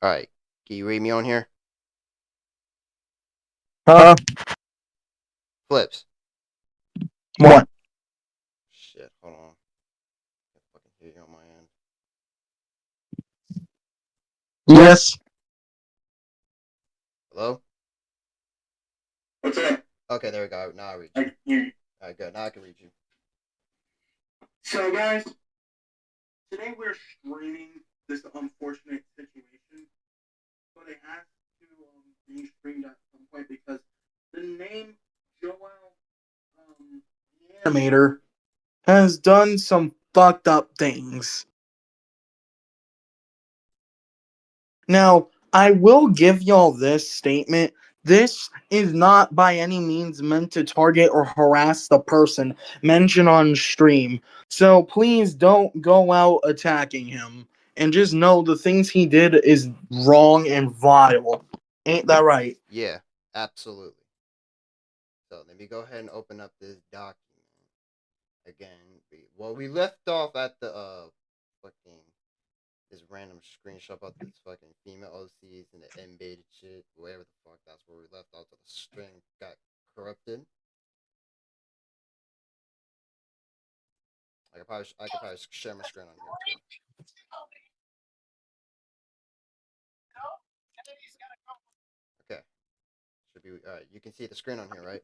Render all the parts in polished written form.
All right. Can you read me on here? Huh? Flips. What? Shit. Hold on. I can't fucking hear you on my end. Yes. Hello? What's up? Okay, there we go. Now I read you. All right, good. Now I can read you. So, guys, today we're streaming this unfortunate situation, but it has to be streamed at some point because the name Joao, the animator, has done some fucked up things. Now, I will give y'all this statement. This is not by any means meant to target or harass the person mentioned on stream. So please don't go out attacking him. And just know the things he did is wrong and vile. Ain't that right? Yeah, absolutely. So let me go ahead and open up this document again. Well, we left off at the fucking this random screenshot about this fucking female OCs and the embedded shit, whatever the fuck. That's where we left off. So the string got corrupted. I could probably share my screen on here too. Okay, should be all right. You can see the screen on here, right?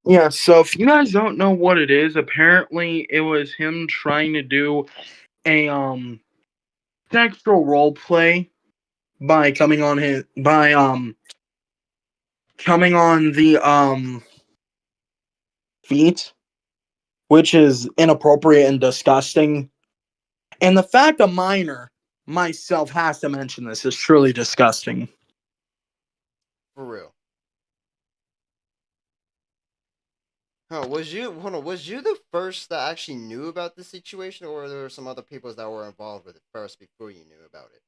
Yeah, so if you guys don't know what it is, apparently it was him trying to do a sexual role play by coming on the feet, which is inappropriate and disgusting. And the fact a minor myself has to mention this is truly disgusting. For real. Huh, was you hold on, was you the first that actually knew about the situation, or there were some other people that were involved with it first before you knew about it?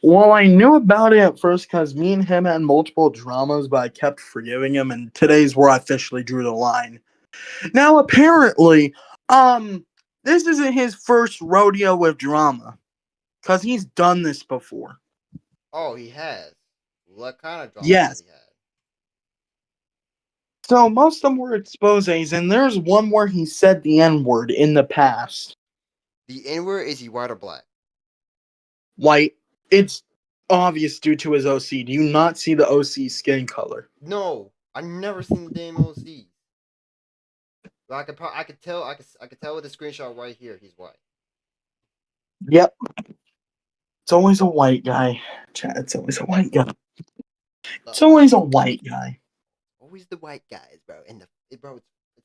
Well, I knew about it at first because me and him had multiple dramas, but I kept forgiving him, and today's where I officially drew the line. Now, apparently, this isn't his first rodeo with drama, because he's done this before. Oh, he has. What kind of dramas has Yes. he had? So most of them were exposes, and there's one where he said the N word in the past. The N word, is he white or black? White. It's obvious due to his OC. Do you not see the OC skin color? No, I never seen the damn OC. But I could tell with the screenshot right here, he's white. Yep. It's always a white guy. Chat, it's always a white guy. It's No, always a white guy. always the white guys, bro. And it's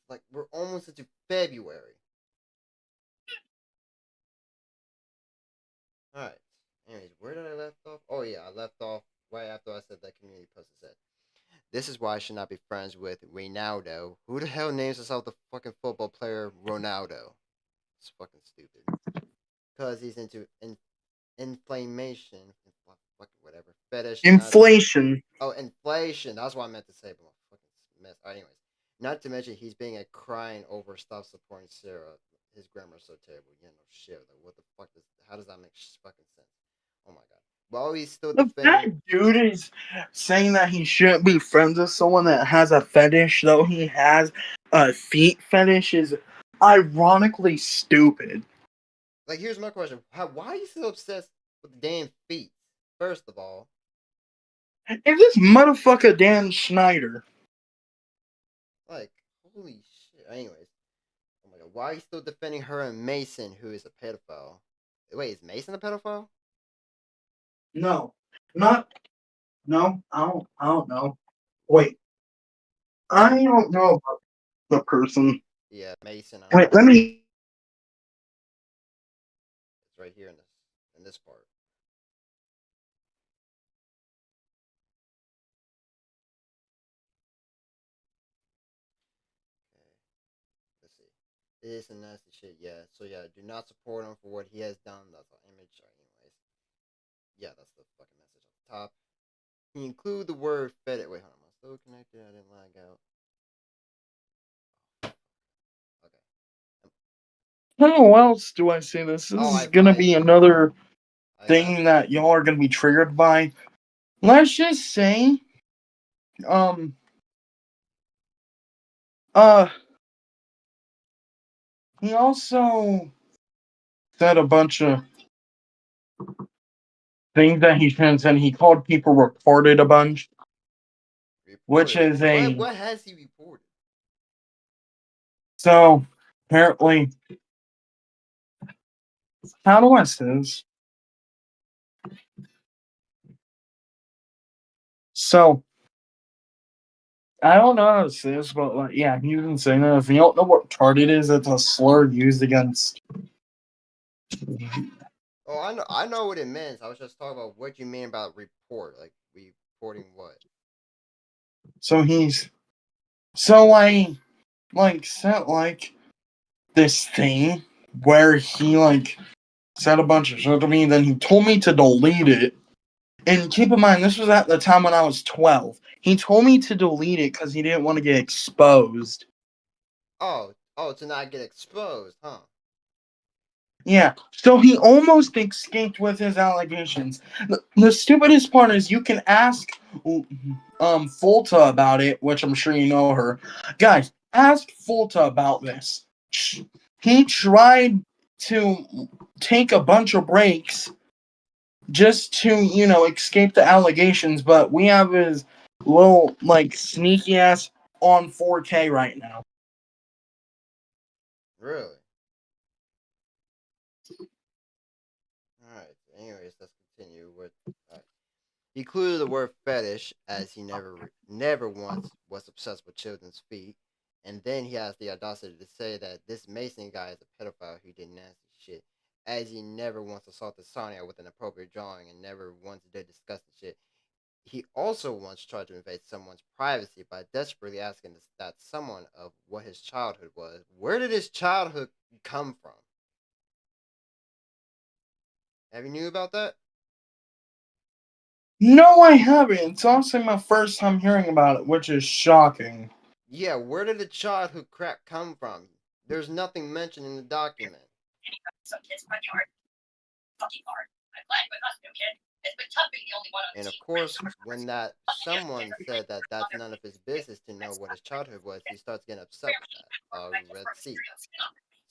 like we're almost into February. All right. Anyways, where did I left off? Oh yeah, I left off right after I said that community post said. This is why I should not be friends with Ronaldo. Who the hell names himself the fucking football player Ronaldo? It's fucking stupid. Because he's into inflammation, fucking whatever, fetish, not Inflation. oh inflation. That's what I meant to say, but my fucking mess. Anyways, not to mention he's being a crying over stop supporting Sarah. His grammar's so terrible. Yeah, no shit. Like, what the fuck does? How does that make fucking sense? Oh my god. Well, he's still If that defending. dude is saying that he shouldn't be friends with someone that has a fetish, though he has a feet fetish, is ironically stupid. Like, here's my question: why are you so obsessed with the damn feet? First of all, If this motherfucker Dan Schneider, like, holy shit. Anyways, oh my god, why are you still defending her and Mason, who is a pedophile? Wait, is Mason a pedophile? no, not no, I don't know. Wait, I don't know about the person. Yeah, Mason. I don't Wait, know. let me. It's right here in this part. Okay, let's see. This and nasty shit. Yeah. So yeah, do not support him for what he has done. That's our image. Anyways, yeah, that's the fucking message on the top. He include the word fed it. Wait, hold on. Am I still connected? I didn't lag out. Okay. How else do I say this? This Oh, is gonna be another. I got thing that y'all are gonna be triggered by. Let's just say, um, uh, he also said a bunch of things that he shouldn't said. He called people retarded a bunch, which reported. is What? a What has he reported? so apparently. How do I say this? So I don't know how to say this, but like, yeah, you can say that. If you don't know what retarded is, it's a slur used against. Oh, I know. I know what it means. I was just talking about what you mean about report. Like reporting what? So he's so I like sent like this thing where he like said a bunch of shit to me, then he told me to delete it. And keep in mind, this was at the time when I was 12. He told me to delete it because he didn't want to get exposed. Oh, to not get exposed, huh? Yeah, so he almost escaped with his allegations. The stupidest part is you can ask Fulta about it, which I'm sure you know her. Guys, ask Fulta about this. He tried to take a bunch of breaks just to, escape the allegations, but we have his little, like, sneaky ass on 4K right now. Really? All right. Anyways, let's continue with. He included the word fetish as he never once was obsessed with children's feet, and then he has the audacity to say that this Mason guy is a pedophile who did nasty shit, as he never once assaulted Sonia with an appropriate drawing and never once did disgusting shit. He also once tried to invade someone's privacy by desperately asking that someone of what his childhood was. Where did his childhood come from? Have you knew about that? No, I haven't. It's also my first time hearing about it, which is shocking. Yeah, where did the childhood crap come from? There's nothing mentioned in the document. And of course, when that someone said that that's none of his business to know what his childhood was, he starts getting upset with that. Let's see.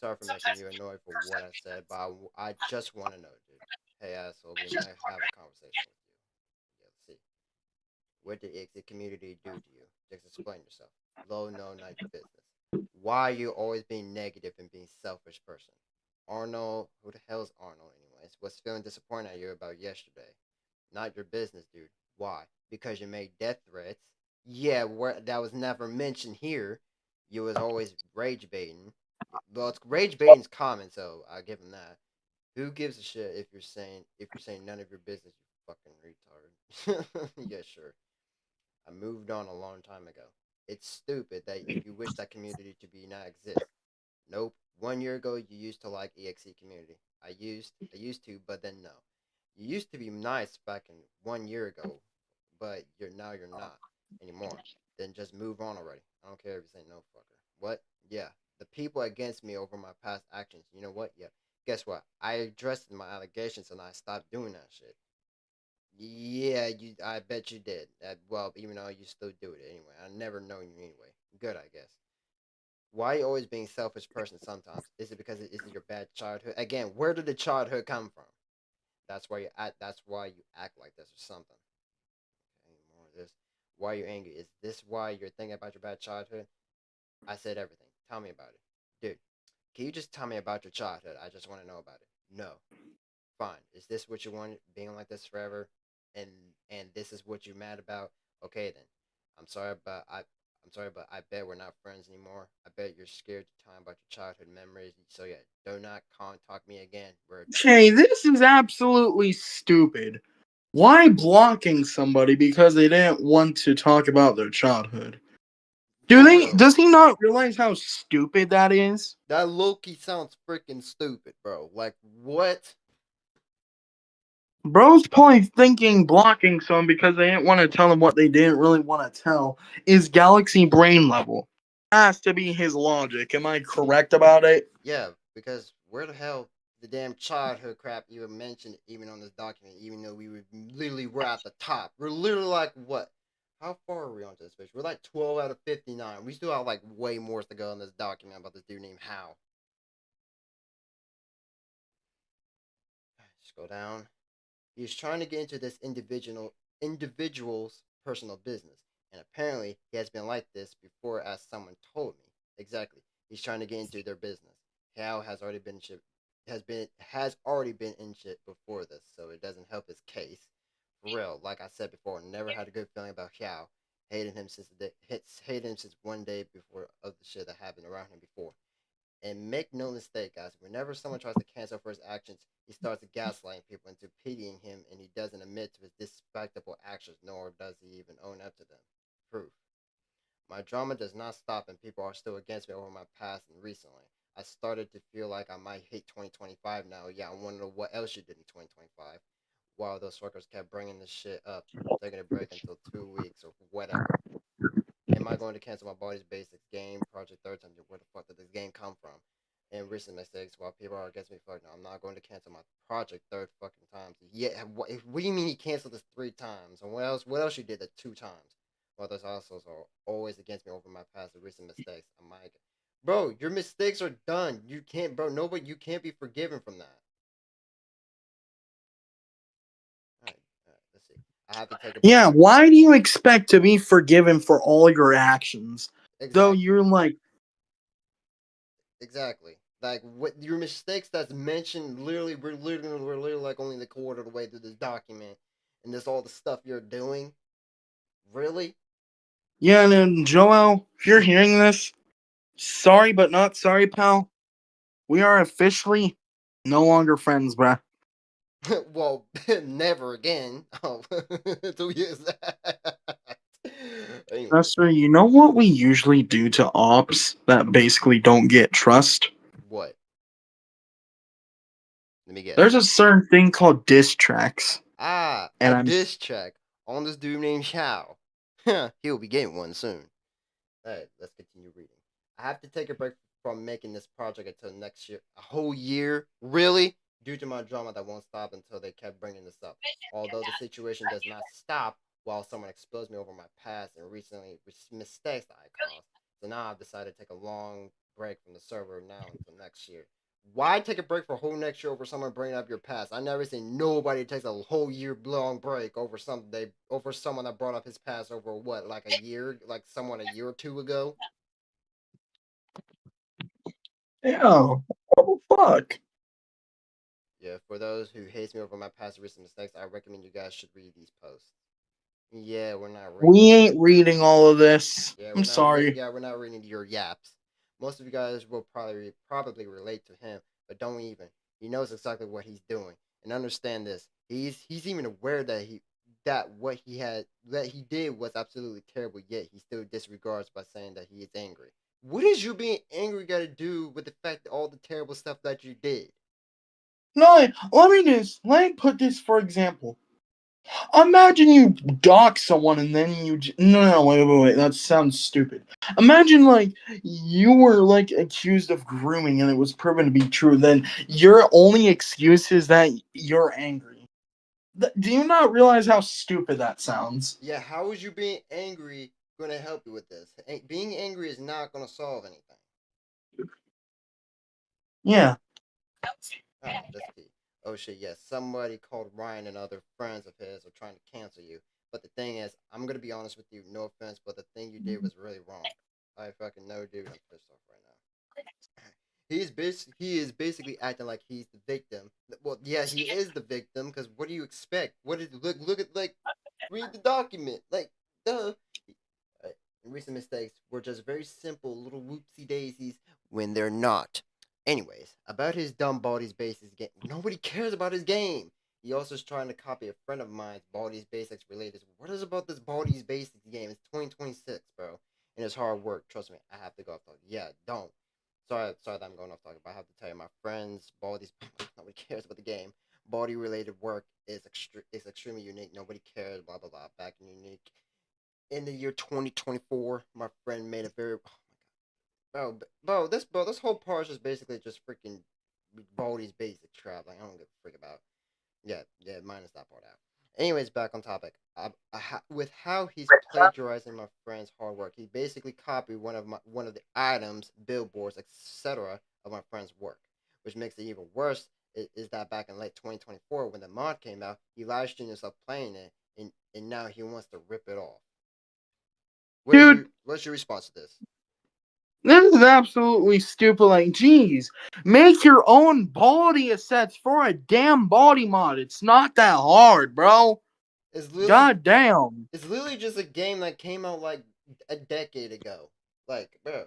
Sorry for making you annoyed for what I said, but I just want to know, dude. Hey, asshole, we might have a conversation with you. Yeah, let's see. What did the community do to you? Just explain yourself. Low, no, not your business. Why are you always being negative and being selfish person? Arnold, who the hell's Arnold anyways? Was feeling disappointed at you about yesterday. Not your business, dude. Why? Because you made death threats. Yeah, that was never mentioned here. You was always rage baiting. Well, it's rage baiting's common, so I give him that. Who gives a shit if you're saying none of your business, you fucking retard? Yeah, sure. I moved on a long time ago. It's stupid that if you wish that community to be not exist. Nope. 1 year ago, you used to like EXE community. I used to, but then no. You used to be nice back in 1 year ago, but you're not anymore. Then just move on already. I don't care if you say no, fucker. What? Yeah. The people against me over my past actions. You know what? Yeah. Guess what? I addressed my allegations and I stopped doing that shit. Yeah, you. I bet you did. Well, even though you still do it anyway. I never known you anyway. Good, I guess. Why are you always being selfish person sometimes? Is it because is it your bad childhood? Again, where did the childhood come from? That's why you act like this or something. Okay, more of this. Why are you angry? Is this why you're thinking about your bad childhood? I said everything. Tell me about it. Dude, can you just tell me about your childhood? I just want to know about it. No. Fine. Is this what you want being like this forever? And and this is what you're mad about? Okay then. I'm sorry, but I bet we're not friends anymore. I bet you're scared to talk about your childhood memories. So yeah, do not contact me again. We're done. Okay, this is absolutely stupid. Why blocking somebody because they didn't want to talk about their childhood? For real. Does he not realize how stupid that is? That Loki sounds freaking stupid, bro. Like what? Bro's probably thinking blocking someone because they didn't want to tell him what they didn't really want to tell is galaxy brain level. Has to be his logic. Am I correct about it? Yeah, because where the hell? the damn childhood crap you mentioned even on this document, even though we're at the top. We're literally like what? How far are we onto this page? We're like 12 out of 59. We still have like way more to go in this document about this dude named How. Just go down. He's trying to get into this individual's personal business, and apparently he has been like this before, as someone told me. Exactly, he's trying to get into their business. Hal has already been in shit before this, so it doesn't help his case. For real, like I said before, never had a good feeling about Hao. Hated him since one day before of the shit that happened around him before. And make no mistake, guys, whenever someone tries to cancel for his actions, he starts gaslighting people into pitying him, and he doesn't admit to his despicable actions, nor does he even own up to them. Proof. My drama does not stop, and people are still against me over my past and recently. I started to feel like I might hate 2025 now. Yeah, I want to know what else you did in 2025. While those fuckers kept bringing this shit up, taking a break until 2 weeks or whatever. Am I going to cancel my body's basics game project third time? Where the fuck did this game come from? And recent mistakes, while people are against me, fuck no, I'm not going to cancel my project third fucking times. Yeah, what do you mean he canceled this 3 times? And what else? What else you did it 2 times? Well, those assholes are always against me over my past and recent mistakes. I'm like, bro, your mistakes are done. You can't, bro. Nobody, you can't be forgiven from that. All right, let's see. I have to take a break. Yeah, why do you expect to be forgiven for all your actions? Though Exactly. you're like, Exactly. Like what your mistakes that's mentioned, literally, we're literally like only the quarter of the way through this document, and this all the stuff you're doing. Really? yeah, and then Joel, if you're hearing this, sorry but not sorry, pal. We are officially no longer friends, bruh. Well, never again. Oh, 2 years. Anyways, Lester, you know what we usually do to ops that basically don't get trust? what? Let me guess. There's a certain thing called diss tracks. Ah, And a I'm diss check on this dude named Xiao. He'll be getting one soon. Alright, let's continue reading. I have to take a break from making this project until next year. A whole year? Really? Due to my drama that won't stop until they kept bringing this up. Although the situation does not stop while someone exposed me over my past and recently mistakes that I caused. So now I've decided to take a long break from the server now until next year. Why take a break for a whole next year over someone bringing up your past? I never seen nobody takes a whole year long break over someone that brought up his past over what, like a year, like someone a year or two ago. yeah, what the fuck? Yeah, for those who hates me over my past recent mistakes, I recommend you guys should read these posts. Yeah, we're not reading. We ain't reading all of this. Yeah, I'm sorry. we're not reading your yaps. Most of you guys will probably relate to him, but don't even. He knows exactly what he's doing, and understand this. He's even aware that he did was absolutely terrible. Yet he still disregards by saying that he is angry. What is you being angry got to do with the fact that all the terrible stuff that you did? No, let me put this for example. Imagine you dock someone and then no, wait, that sounds stupid. Imagine like you were like accused of grooming and it was proven to be true. Then your only excuse is that you're angry. Do you not realize how stupid that sounds? Yeah, how is you being angry going to help you with this? Being angry is not going to solve anything. Yeah. All right, that's key. Oh shit, yes. Somebody called Ryan and other friends of his are trying to cancel you. But the thing is, I'm gonna be honest with you. No offense, but the thing you did was really wrong. I fucking know, dude. I'm pissed off right now. He is basically acting like he's the victim. Well, yeah, he is the victim. Because what do you expect? What is look at like read the document like duh. Right. Recent mistakes were just very simple little whoopsie daisies when they're not. Anyways, about his dumb Baldi's Basics game. Nobody cares about his game. He also is trying to copy a friend of mine's Baldi's Basics related. What is about this Baldi's Basics game? It's 2026, bro. And it's hard work. Trust me, I have to go off topic. Yeah, don't. Sorry that I'm going off topic, but I have to tell you, my friends, Baldi's. Nobody cares about the game. Baldi related work is extremely unique. Nobody cares. Blah blah blah. Back in unique in the year 2024, my friend made a very bro, this whole part is basically just freaking Baldy's basic traveling. I don't give a freak about. Yeah, minus that part out. Anyways, back on topic. With how he's plagiarizing my friend's hard work, he basically copied one of the items, billboards, etc. of my friend's work, which makes it even worse. Is that back in late 2024 when the mod came out, he live streamed himself playing it, and now he wants to rip it off. Dude, What's your response to this? this is absolutely stupid. Like, geez, make your own body assets for a damn body mod. It's not that hard, bro. It's literally God damn. it's literally just a game that came out like a decade ago. Like, bro.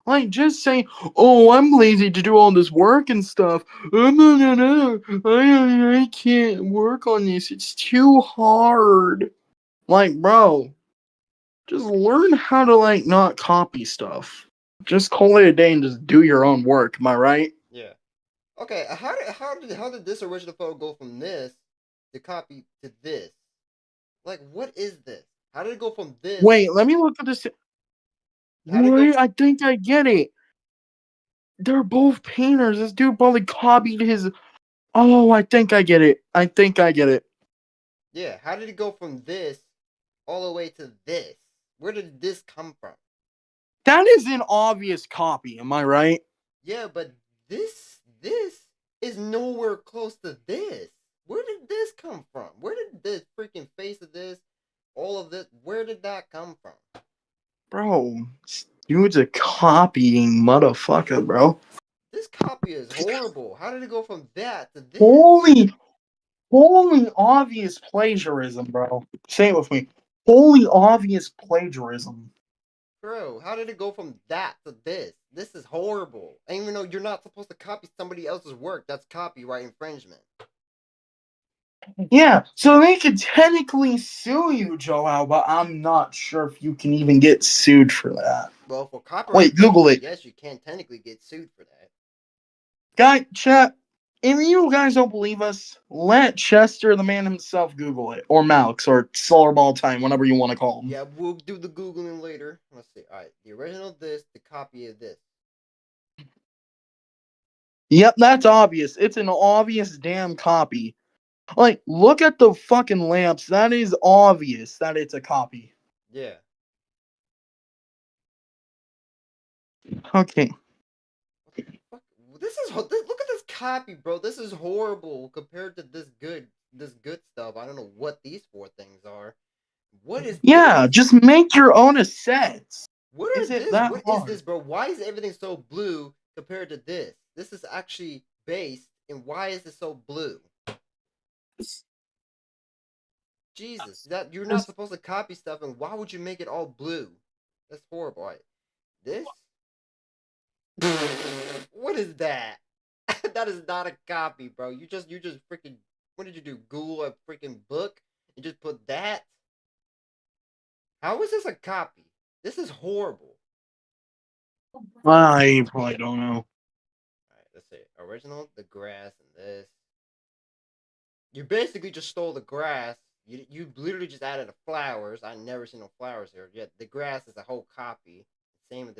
Like, just saying, oh, I'm lazy to do all this work and stuff. I can't work on this. It's too hard. Like, bro, just learn how to, like, not copy stuff. Just call it a day and just do your own work. Am I right? Yeah. Okay, how did this original photo go from this to copy to this? Like, what is this? How did it go from this? Wait, let me look at this. How did it go? Wait, I think I get it. They're both painters. This dude probably copied his. Oh, I think I get it. I think I get it. Yeah, how did it go from this all the way to this? Where did this come from? That is an obvious copy. Am I right? Yeah, but this is nowhere close to this. Where did this come from? Where did this freaking face of this, all of this, where did that come from? Bro, this dude's a copying motherfucker, bro. This copy is horrible. How did it go from that to this? Holy, holy obvious plagiarism, bro. Say it with me. Holy obvious plagiarism. Bro, how did it go from that to this? This is horrible. And even though you're not supposed to copy somebody else's work, that's copyright infringement. Yeah, so they could technically sue you, Joao, but I'm not sure if you can even get sued for that. Well, for copyright Wait, Google infringement, it. yes, you can technically get sued for that. Guy, chat, if you guys don't believe us, let Chester, the man himself, Google it. Or Malx, or Solar Time, whatever you want to call him. Yeah, we'll do the Googling later. Let's see. Alright, the original of this, the copy of this. Yep, that's obvious. It's an obvious damn copy. Like, look at the fucking lamps. That is obvious that it's a copy. Yeah. Okay. Fuck, look at this copy, bro. This is horrible compared to this good stuff. I don't know what these four things are. What is Yeah, this? just make your own assets. What Is are it this? that What is hard? this, bro? Why is everything so blue compared to this? This is actually based, and why is it so blue? Jesus, that you're not supposed to copy stuff, and why would you make it all blue? That's horrible. Right? This? What is that? That is not a copy, bro. You just freaking. What did you do? Google a freaking book and just put that? How is this a copy? This is horrible. I probably don't know. Alright, let's see. Original, the grass, and this. You basically just stole the grass. You literally just added the flowers. I never seen no flowers here. Yet the grass is a whole copy. Same with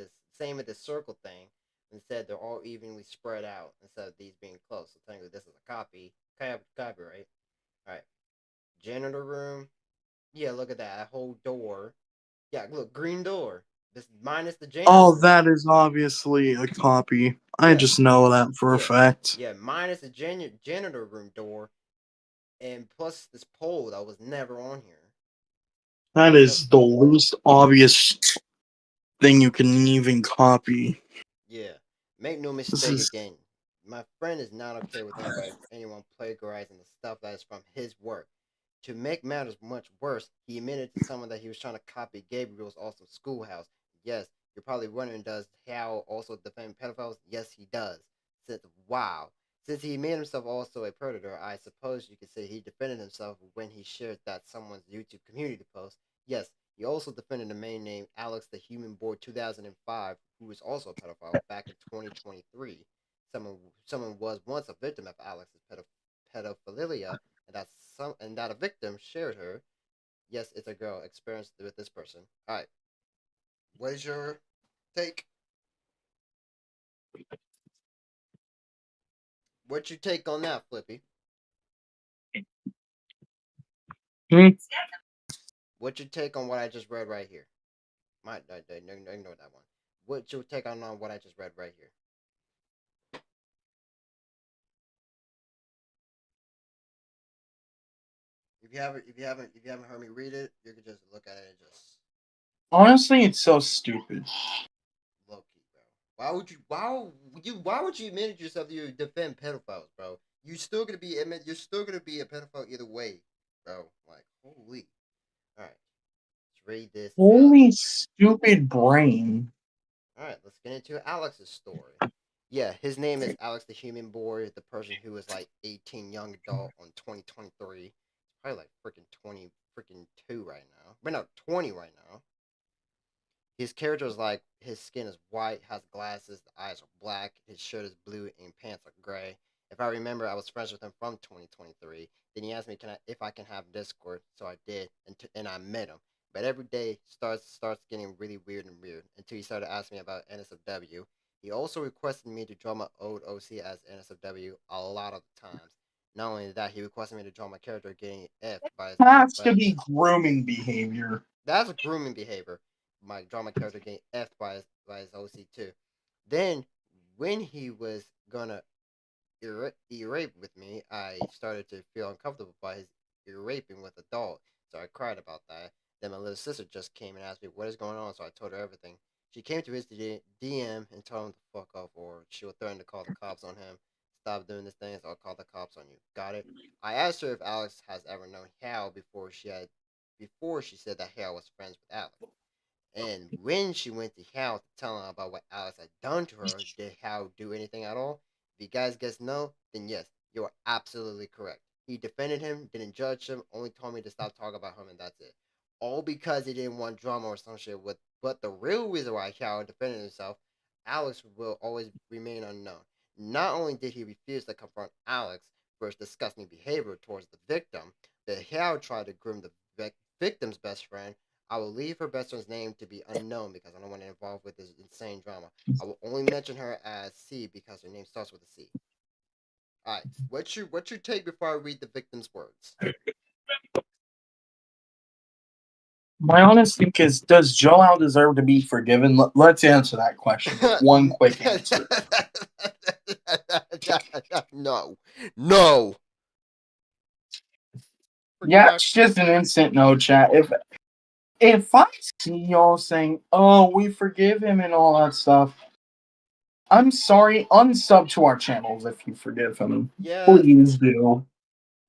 this circle thing. Instead, they're all evenly spread out instead of these being close. So technically, this is a copy. Copyright. All right. Janitor room. Yeah, look at that. That whole door. Yeah, look, green door. This minus the janitor Oh, room. that is obviously a copy. I Yeah, just know that for a yeah, fact. yeah. Minus the janitor room door, and plus this pole that was never on here. That Make no. is the least obvious thing you can even copy. Yeah, make no This mistake is again. My friend is not okay with anyone plagiarizing the stuff that is from his work. To make matters much worse, he admitted to someone that he was trying to copy Gabriel's also schoolhouse. Yes, you're probably wondering, does Hal also defend pedophiles? Yes, he does. Since wow, since he made himself also a predator, I suppose you could say he defended himself when he shared that someone's YouTube community post. Yes, he also defended a man named Alex the Human Boy 2005, who was also a pedophile back in 2023. Someone was once a victim of Alex's pedophilia, and that a victim shared her. Yes, it's a girl experienced with this person. All right, what is your take? What's your take on that, Flippy? Hmm? What's your take on what I just read right here? Ignore that one. What's your take on what I just read right here? If you haven't heard me read it, you can just look at it and just Honestly, it's so stupid. low key, bro. Why would you admit yourself that you defend pedophiles, bro? You're still gonna be a pedophile either way, bro. Like holy. All right, let's read this. Holy stupid brain. All right, let's get into Alex's story. Yeah, his name is Alex the Human Boy, the person who was like 18 young adult on 2023. He's probably like freaking 20 freaking 2 right now. But no, 20 right now. His character is like his skin is white, has glasses, the eyes are black, his shirt is blue, and pants are gray. If I remember, I was friends with him from 2023. Then he asked me, if I can have Discord?" So I did, and I met him. But every day starts getting really weird and weird until he started asking me about NSFW. He also requested me to draw my old OC as NSFW a lot of the times. Not only that, he requested me to draw my character getting F by his old Has to friends. be grooming behavior. That's grooming behavior. My drama character getting effed by his OC too. Then when he was gonna rape with me, I started to feel uncomfortable by his raping with a doll. So I cried about that. Then my little sister just came and asked me what is going on. So I told her everything. She came to his DM and told him to fuck off, or she would threaten to call the cops on him. Stop doing this thing, so I'll call the cops on you. Got it? I asked her if Alex has ever known Hal before she said that Hal was friends with Alex. And when she went to Hal to tell him about what Alex had done to her, did Hal do anything at all? If you guys guess no, then yes, you are absolutely correct. He defended him, didn't judge him, only told me to stop talking about him, and that's it. All because he didn't want drama or some shit with. But the real reason why Hal defended himself, Alex will always remain unknown. Not only did he refuse to confront Alex for his disgusting behavior towards the victim, but Hal tried to groom the victim's best friend. I will leave her best friend's name to be unknown because I don't want to involve with this insane drama. I will only mention her as C because her name starts with a C. All right, what's your take before I read the victim's words? My honest think is, does Joao deserve to be forgiven? Let's answer that question with one quick answer. No, no. Freaking Yeah, not. it's just an instant no, chat. If I see y'all saying, "Oh, we forgive him" and all that stuff, I'm sorry. Unsub to our channels if you forgive him. Yeah, Please do.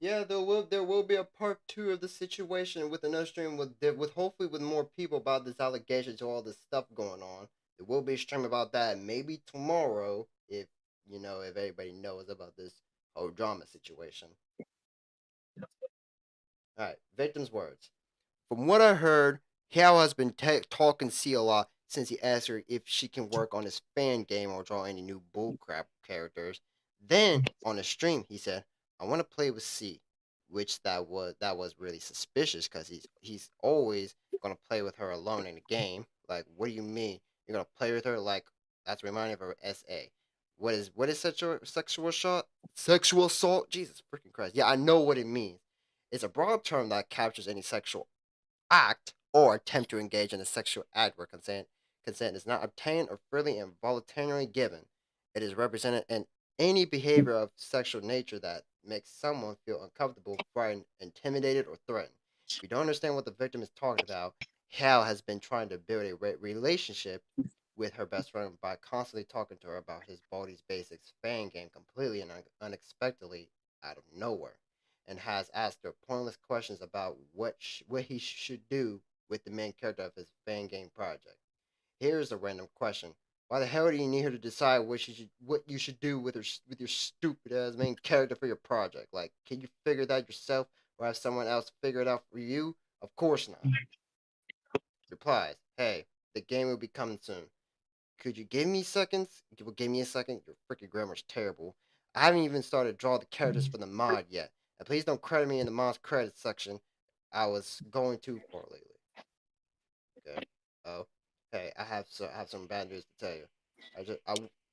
yeah. There will be a part two of the situation with another stream with hopefully with more people about this allegation to all this stuff going on. There will be a stream about that maybe tomorrow if if everybody knows about this whole drama situation. All right, victim's words. From what I heard, Hal has been talking C a lot since he asked her if she can work on his fan game or draw any new bullcrap characters. Then on the stream, he said, "I want to play with C," which that was really suspicious because he's always gonna play with her alone in the game. Like, what do you mean you're gonna play with her? Like, that's reminding of her SA. What is sexual assault? Jesus freaking Christ! Yeah, I know what it means. It's a broad term that captures any sexual act or attempt to engage in a sexual act where consent is not obtained or freely and voluntarily given. It is represented in any behavior of sexual nature that makes someone feel uncomfortable, frightened, intimidated, or threatened. If you don't understand what the victim is talking about, Hal has been trying to build a relationship with her best friend by constantly talking to her about his Baldi's Basics fan game completely and unexpectedly out of nowhere, and has asked her pointless questions about what he should do with the main character of his fan game project. Here's a random question: why the hell do you need her to decide what you should do with your stupid ass main character for your project? Like, can you figure that yourself, or have someone else figure it out for you? Of course not. Replies: Hey, the game will be coming soon. Could you give me seconds? Give me a second. Your freaking grammar's terrible. I haven't even started to draw the characters for the mod yet. And please don't credit me in the mod's credits section. I was going too far lately. Okay. Oh. Hey, I have some bad news to tell you.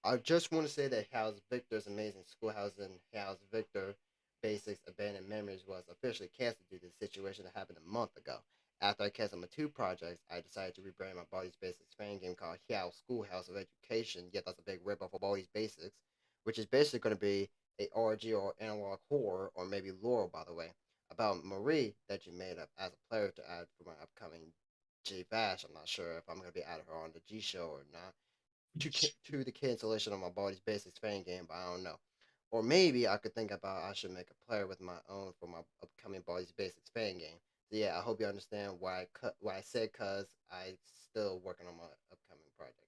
I just want to say that House Victor's Amazing Schoolhouse and House Victor Basics Abandoned Memories was officially canceled due to the situation that happened a month ago. After I canceled my two projects, I decided to rebrand my Body's Basics fan game called House Schoolhouse of Education. Yet that's a big ripoff of Body's Basics, which is basically going to be a RG or analog horror, or maybe lore, by the way, about Marie that you made up as a player to add for my upcoming G Bash. I'm not sure if I'm going to be adding her on the G show or not to the cancellation of my Body's Basics fan game, but I don't know. Or maybe I could think about I should make a player with my own for my upcoming Body's Basics fan game. So yeah, I hope you understand why I said cause I still working on my upcoming project.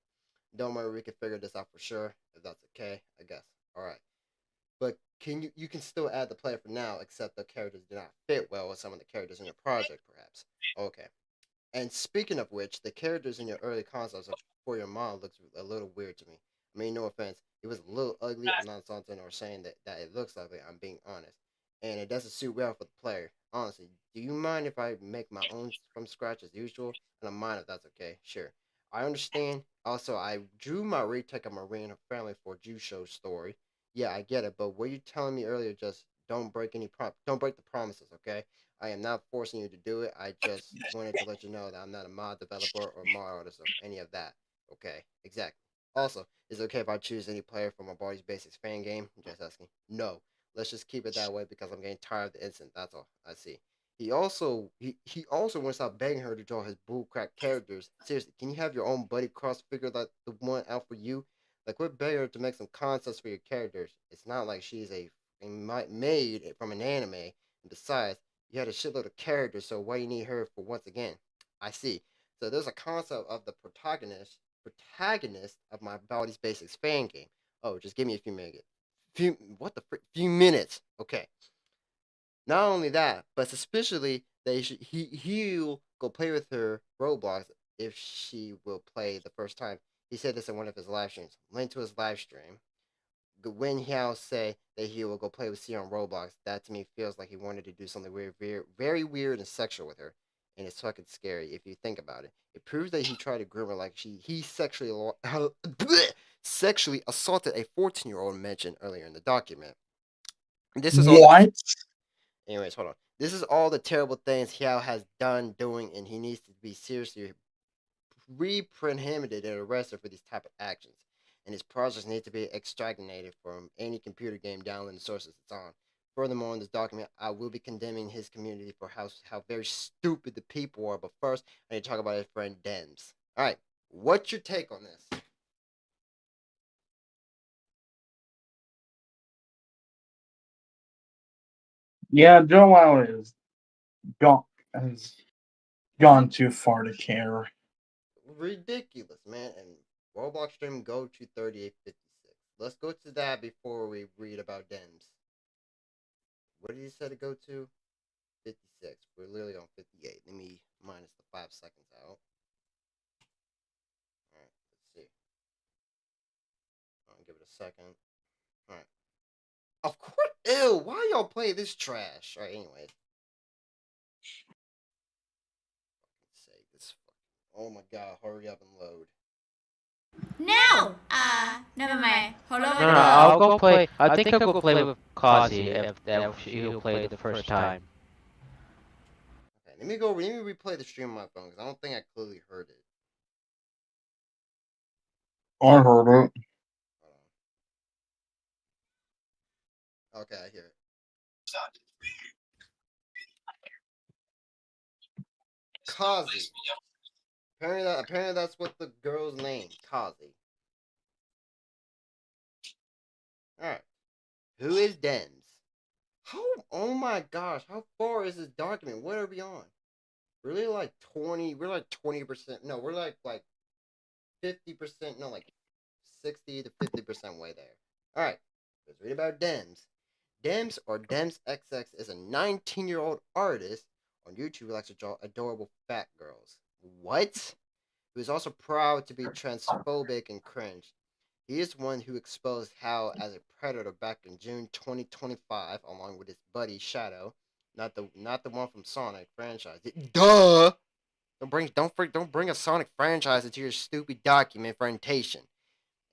Don't worry, we can figure this out for sure if that's okay. I guess. All right, but you can still add the player for now, except the characters do not fit well with some of the characters in your project, perhaps. Okay. And speaking of which, the characters in your early concepts for your mom looks a little weird to me. I mean, no offense, it was a little ugly. I'm not insulting or saying that it looks ugly. I'm being honest, and it doesn't suit well for the player. Honestly, do you mind if I make my own from scratch as usual? And I mind if that's okay. Sure, I understand. Also, I drew my retake of Marie and her family for a Jew show story. Yeah, I get it, but what you telling me earlier just don't break the promises, okay? I am not forcing you to do it. I just wanted to let you know that I'm not a mod developer or mod artist or any of that. Okay, exactly. Also, is it okay if I choose any player from my Body's Basics fan game? I'm just asking. No. Let's just keep it that way because I'm getting tired of the incident. That's all. I see. He also wants to stop begging her to draw his bullcrap characters. Seriously, can you have your own buddy cross figure that the one out for you? Like, we're begging her to make some concepts for your characters. It's not like she's a made from an anime. And besides, you had a shitload of characters, so why do you need her for once again? I see. So there's a concept of the protagonist of my Body's Basics fan game. Oh, just give me a few minutes. Few minutes. Okay. Not only that, but suspiciously he'll go play with her Roblox if she will play the first time. He said this in one of his live streams. Link to his live stream. When he'll say that he will go play with C on Roblox, that to me feels like he wanted to do something weird, very weird and sexual with her, and it's fucking scary if you think about it. It proves that he tried to groom her like he sexually assaulted a 14-year-old mentioned earlier in the document. This is all the What? anyways, hold on. This is all the terrible things Hiao has done, doing, and he needs to be seriously reprehended and arrested for these type of actions. And his projects need to be extracted from any computer game downloading sources it's on. Furthermore, in this document, I will be condemning his community for how very stupid the people are. But first, I need to talk about his friend Dems. All right, what's your take on this? Yeah, Joao gone has gone too far to care. Ridiculous, man. And Roblox stream go to 3856. Let's go to that before we read about Dems. What did you say to go to? 56. We're literally on 58. Let me minus the 5 seconds out. Alright, let's see. I'll give it a second. Alright. Of course. Ew, why y'all play this trash? Alright, anyways. Say this fucking. Oh my god, hurry up and load. No! Never mind. Hold on. No, no, I'll go play. I think I'll go play with Kazi if she'll play the first time. Okay, let me replay the stream on my phone because I don't think I clearly heard it. I heard it. Hold on. Okay, I hear it. Kazi. Apparently that's what the girl's name. Kazi. Alright. Who is Dems? How? Oh my gosh! How far is this document? What are we on? Really, like 20? We're like 20%. No, we're like 50%. No, like 60 to 50% way there. All right, let's read about Dems. Dems or Dems XX is a 19-year-old artist on YouTube who likes to draw adorable fat girls. What? Who is also proud to be transphobic and cringe. He is one who exposed Hal as a predator back in June 2025, along with his buddy Shadow, not the one from Sonic franchise. Duh! Don't bring a Sonic franchise into your stupid documentation.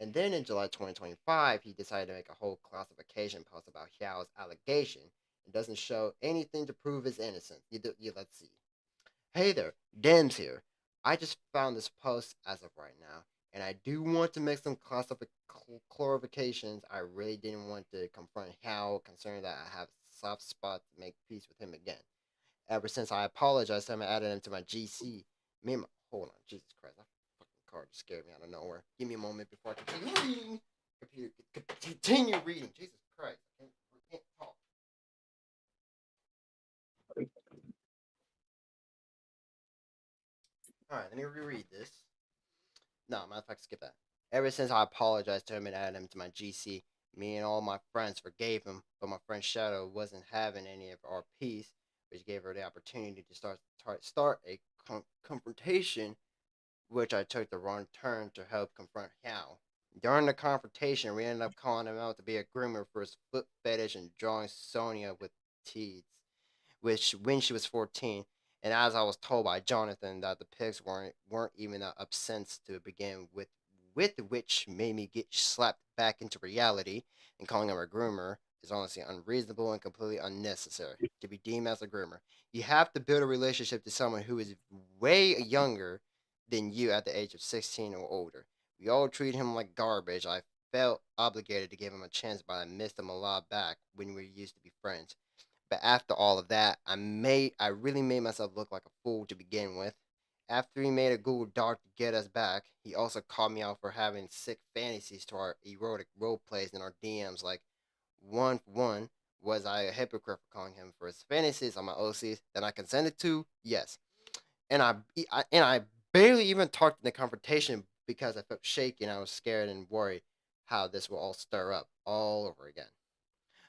And then in July 2025, he decided to make a whole classification post about Xiao's allegation and doesn't show anything to prove his innocence. Let's see. Hey there, Dems here. I just found this post as of right now, and I do want to make some clarifications. I really didn't want to confront Hal, concerning that I have a soft spot to make peace with him again. Ever since I apologized to him, I added him to my GC. Hold on, Jesus Christ, that fucking card just scared me out of nowhere. Give me a moment before I continue reading. Continue reading. Jesus Christ, I can't talk. All right, let me reread this. No, matter of fact, skip that. Ever since I apologized to him and added him to my GC, me and all my friends forgave him, but my friend Shadow wasn't having any of our peace, which gave her the opportunity to start a confrontation, which I took the wrong turn to help confront Hao. During the confrontation, we ended up calling him out to be a groomer for his foot fetish and drawing Sonia with teeth, which when she was 14. And as I was told by Jonathan that the pigs weren't even a obscene to begin with which made me get slapped back into reality, and calling him a groomer is honestly unreasonable and completely unnecessary. To be deemed as a groomer, you have to build a relationship to someone who is way younger than you at the age of 16 or older. We all treat him like garbage. I felt obligated to give him a chance, but I missed him a lot back when we used to be friends. But after all of that, I really made myself look like a fool to begin with. After he made a Google Doc to get us back, he also called me out for having sick fantasies to our erotic role plays in our DMs. Like, one, was I a hypocrite for calling him for his fantasies on my OCs that I consented to? Yes. And I barely even talked in the confrontation because I felt shaky and I was scared and worried how this will all stir up all over again.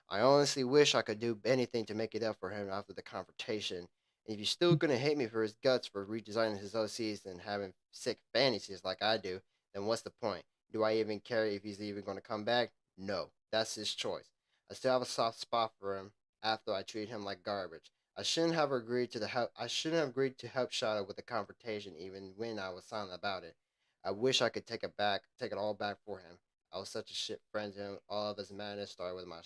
I honestly wish I could do anything to make it up for him after the confrontation. And if you're still gonna hate me for his guts for redesigning his OCs and having sick fantasies like I do, then what's the point? Do I even care if he's even gonna come back? No, that's his choice. I still have a soft spot for him after I treat him like garbage. I shouldn't have agreed to help Shadow with the confrontation even when I was silent about it. I wish I could take it all back for him. I was such a shit friend to him. All of his madness started with my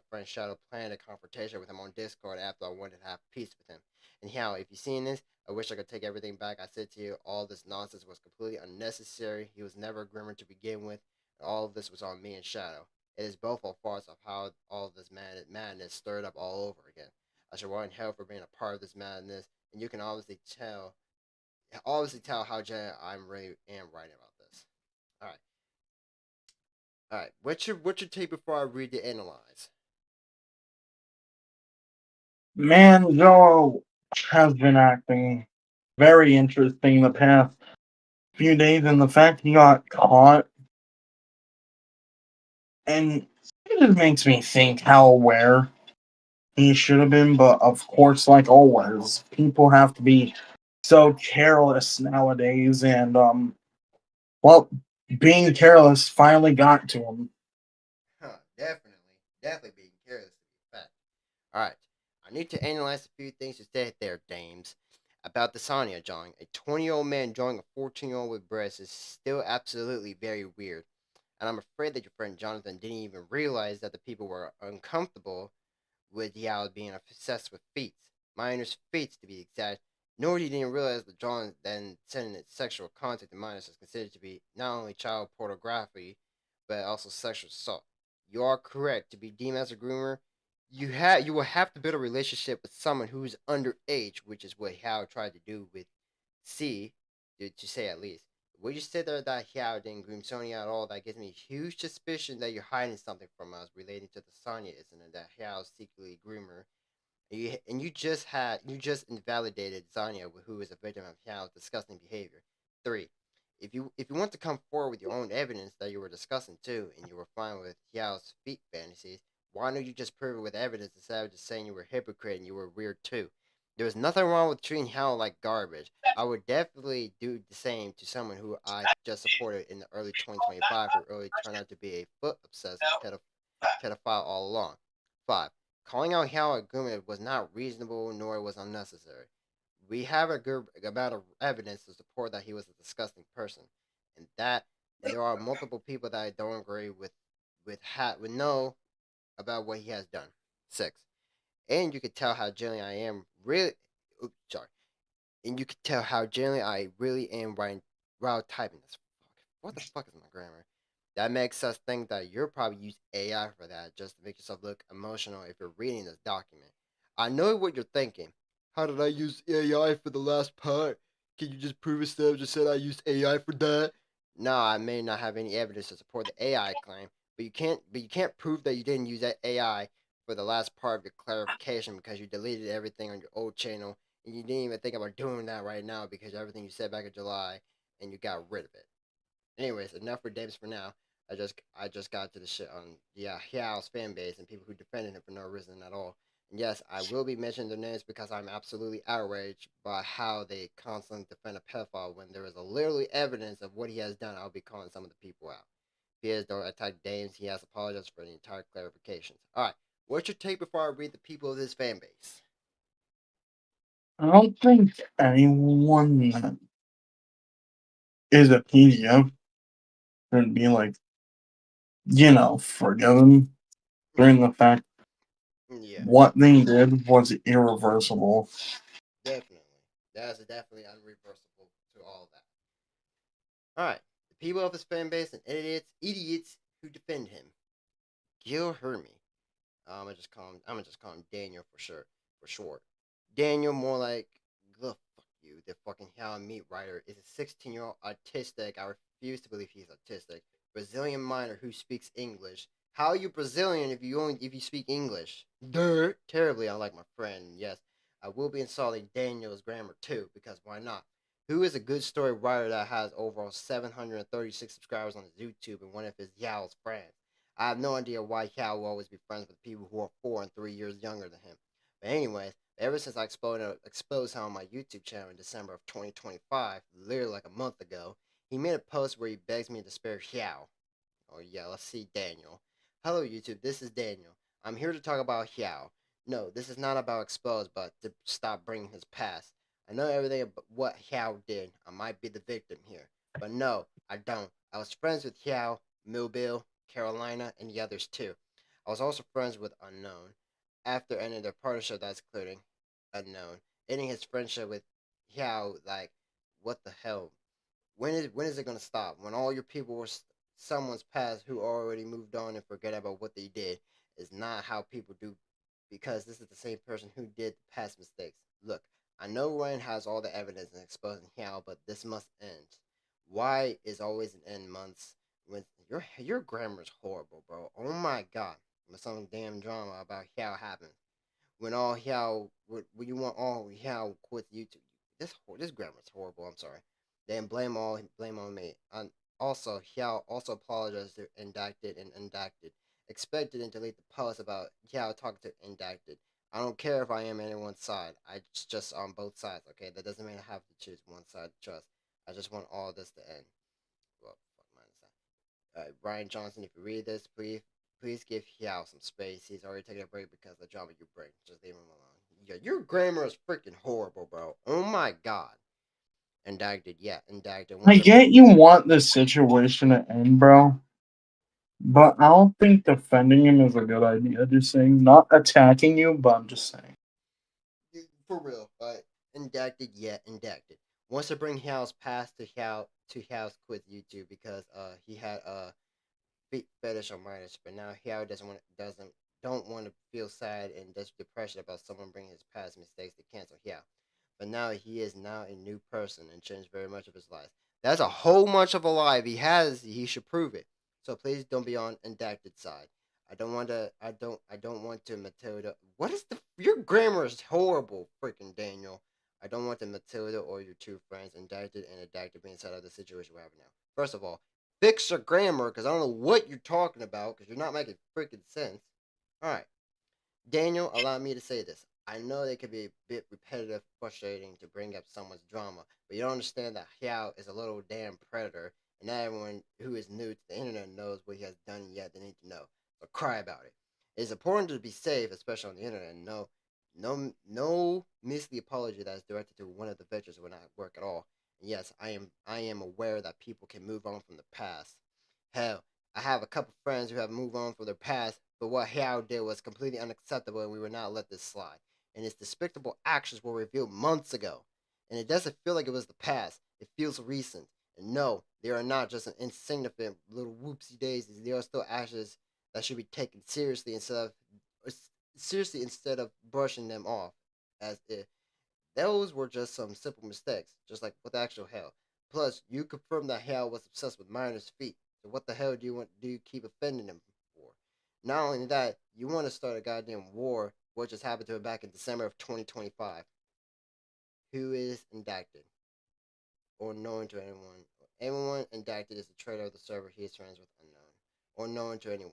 friend Shadow planning a confrontation with him on Discord after I wanted to have peace with him. And how, if you've seen this, I wish I could take everything back. I said to you, all this nonsense was completely unnecessary. He was never a grimmer to begin with. And all of this was on me and Shadow. It is both our faults of how all of this madness stirred up all over again. I should warn hell for being a part of this madness, and you can obviously tell how genuine I really am writing about this. All right. All right, what's your take before I read the analyze? Man, Joao has been acting very interesting the past few days, and the fact he got caught, and it just makes me think how aware he should have been. But of course, like always, people have to be so careless nowadays, and well, being careless finally got to him. Huh, definitely being careless to be a fact. All right, I need to analyze a few things you said there, dames. About the Sonya drawing, a 20-year-old man drawing a 14-year-old with breasts is still absolutely very weird. And I'm afraid that your friend Jonathan didn't even realize that the people were uncomfortable with Yao being obsessed with feet, minors' feet to be exact, nor he didn't realize that John then sending its sexual content to minors is considered to be not only child pornography, but also sexual assault. You are correct. To be deemed as a groomer, you will have to build a relationship with someone who is underage, which is what Hao tried to do with C, to say at least. What you said there that Hao didn't groom Sonya at all, that gives me huge suspicion that you're hiding something from us relating to the Sonya incident that Hao's secretly groomer. You just invalidated Zanya, who is a victim of Hao's disgusting behavior. 3. If you want to come forward with your own evidence that you were discussing too, and you were fine with Hao's feet fantasies, why don't you just prove it with evidence instead of just saying you were a hypocrite and you were weird too? There's nothing wrong with treating Hao like garbage. I would definitely do the same to someone who I just supported in the early 2025 who early turned out to be a foot obsessed pedophile all along. 5. Calling out Hal a Gumi was not reasonable nor was unnecessary. We have a good amount of evidence to support that he was a disgusting person, and that and there are multiple people that I don't agree with know about what he has done. 6. And you could tell how genuinely I am really. Oops, sorry. And you could tell how genuinely I really am writing while typing this. What the fuck is my grammar? That makes us think that you're probably use AI for that just to make yourself look emotional if you're reading this document. I know what you're thinking. How did I use AI for the last part? Can you just prove it still? Just said I used AI for that? No, I may not have any evidence to support the AI claim, but you can't prove that you didn't use that AI for the last part of your clarification because you deleted everything on your old channel and you didn't even think about doing that right now because everything you said back in July and you got rid of it. Anyways, enough for Davis for now. I just got to the shit on Hiao's fan base and people who defended him for no reason at all. And yes, I will be mentioning their names because I'm absolutely outraged by how they constantly defend a pedophile when there is a literally evidence of what he has done. I'll be calling some of the people out. If he has don't attack Dames, he has apologized for the entire clarifications. Alright, what's your take before I read the people of this fan base? I don't think anyone that is a PDF should be like, forgiven during the fact Yeah, what they did was irreversible. definitely. That is definitely unreversible to all of that. All right, the people of his fan base and idiots who defend him. Gil Hermy. I'm gonna just call him Daniel for sure, for short. Daniel, more like, ugh, fuck you. The fucking hell meat writer is a 16-year-old autistic. I refuse to believe he's autistic. Brazilian minor who speaks English. How are you Brazilian if you speak English? Dirt. Terribly unlike my friend. Yes, I will be insulting Daniel's grammar too because why not? Who is a good story writer that has overall 736 subscribers on his YouTube and one of his Yao's friends? I have no idea why Yao will always be friends with people who are 4 and 3 years younger than him. But anyways, ever since I exposed him on my YouTube channel in December of 2025, literally like a month ago, he made a post where he begs me to spare Xiao. Oh yeah, let's see Daniel. Hello YouTube, this is Daniel. I'm here to talk about Xiao. No, this is not about exposed, but to stop bringing his past. I know everything about what Xiao did. I might be the victim here. But no, I don't. I was friends with Xiao, Millbill, Carolina, and the others too. I was also friends with Unknown. After ending their partnership, that's including Unknown. Ending his friendship with Xiao, like, what the hell? When is it gonna stop? When all your people were someone's past who already moved on and forget about what they did is not how people do, because this is the same person who did the past mistakes. Look, I know Ryan has all the evidence in exposing Hal, but this must end. Why is always an end months when your grammar is horrible, bro? Oh my god, when some damn drama about Hal happens when all Hal when you want all Hal quit YouTube. This grammar is horrible. I'm sorry. Then blame on me. And also Hal also apologized to indicted and indicted. Expected and delete the post about Hal talking to indicted. I don't care if I am anyone's side. I just on both sides. Okay, that doesn't mean I have to choose one side to trust. I just want all this to end. Well, fuck mine is that. Ryan Johnson, if you read this, please give Hiao some space. He's already taking a break because of the drama you bring. Just leave him alone. Yeah, your grammar is freaking horrible, bro. Oh my god. Indicted, yeah, indicted. I Once a get you want this situation to end, bro, but I don't think defending him is a good idea. Just saying, not attacking you, but I'm just saying. for real, indicted, yeah, indicted. Wants to bring Hiao's past to Hiao's quit YouTube because he had feet fetish on minors, but now Hiao doesn't don't want to feel sad and just depression about someone bringing his past mistakes to cancel Hiao. But now he is now a new person and changed very much of his life. That's a whole much of a lie. If he should prove it. So please don't be on indicted side. I don't want to Matilda. What is your grammar is horrible, freaking Daniel. I don't want the Matilda or your two friends indicted and indicted being inside of the situation we're having now. First of all, fix your grammar because I don't know what you're talking about because you're not making freaking sense. All right. Daniel, allow me to say this. I know they could be a bit repetitive, frustrating to bring up someone's drama, but you don't understand that Xiao is a little damn predator, and not everyone who is new to the internet knows what he has done yet. They need to know. So cry about it. It is important to be safe, especially on the internet. And no misleading apology that is directed to one of the veterans will not work at all. And yes, I am aware that people can move on from the past. Hell, I have a couple friends who have moved on from their past, but what Hao did was completely unacceptable and we will not let this slide. And his despicable actions were revealed months ago. And it doesn't feel like it was the past. It feels recent. And no, they are not just an insignificant little whoopsie daisies. They are still actions that should be taken seriously instead of brushing them off as if those were just some simple mistakes, just like with actual Hell. Plus, you confirmed that Hell was obsessed with Miner's feet. So what the hell do you keep offending him for? Not only that, you want to start a goddamn war, what just happened to him back in December of 2025. Who is indicted or known to anyone? Anyone indicted is a traitor of the server he is friends with unknown or known to anyone.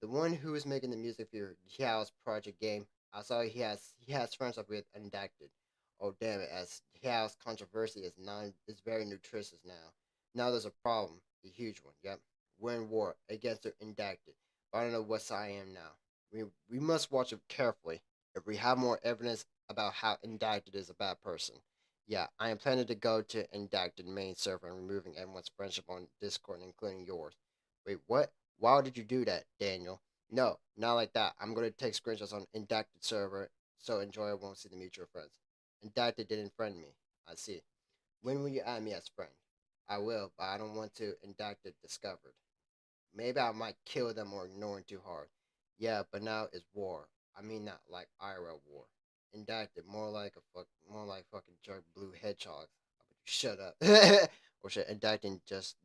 The one who is making the music for Xiao's project game, I saw he has friends up with Undacted. Oh damn it, as Xiao's controversy is very nutritious now. Now there's a problem, a huge one. Yep, we're in war against the Indacted. But I don't know what side I am now. We must watch it carefully. If we have more evidence about how Indacted is a bad person, yeah, I am planning to go to Indacted main server and removing everyone's friendship on Discord, including yours. Wait, what? Why did you do that, Daniel? No, not like that. I'm going to take screenshots on Indacted server so Enjoyer won't see the mutual friends. Indacted didn't friend me. I see. When will you add me as friend? I will, but I don't want to Indacted discovered. Maybe I might kill them or ignore it too hard. Yeah, but now it's war. I mean not like IRL war. Indicted, more like fucking jerk blue hedgehogs. How about you shut up? Or shit, indicting just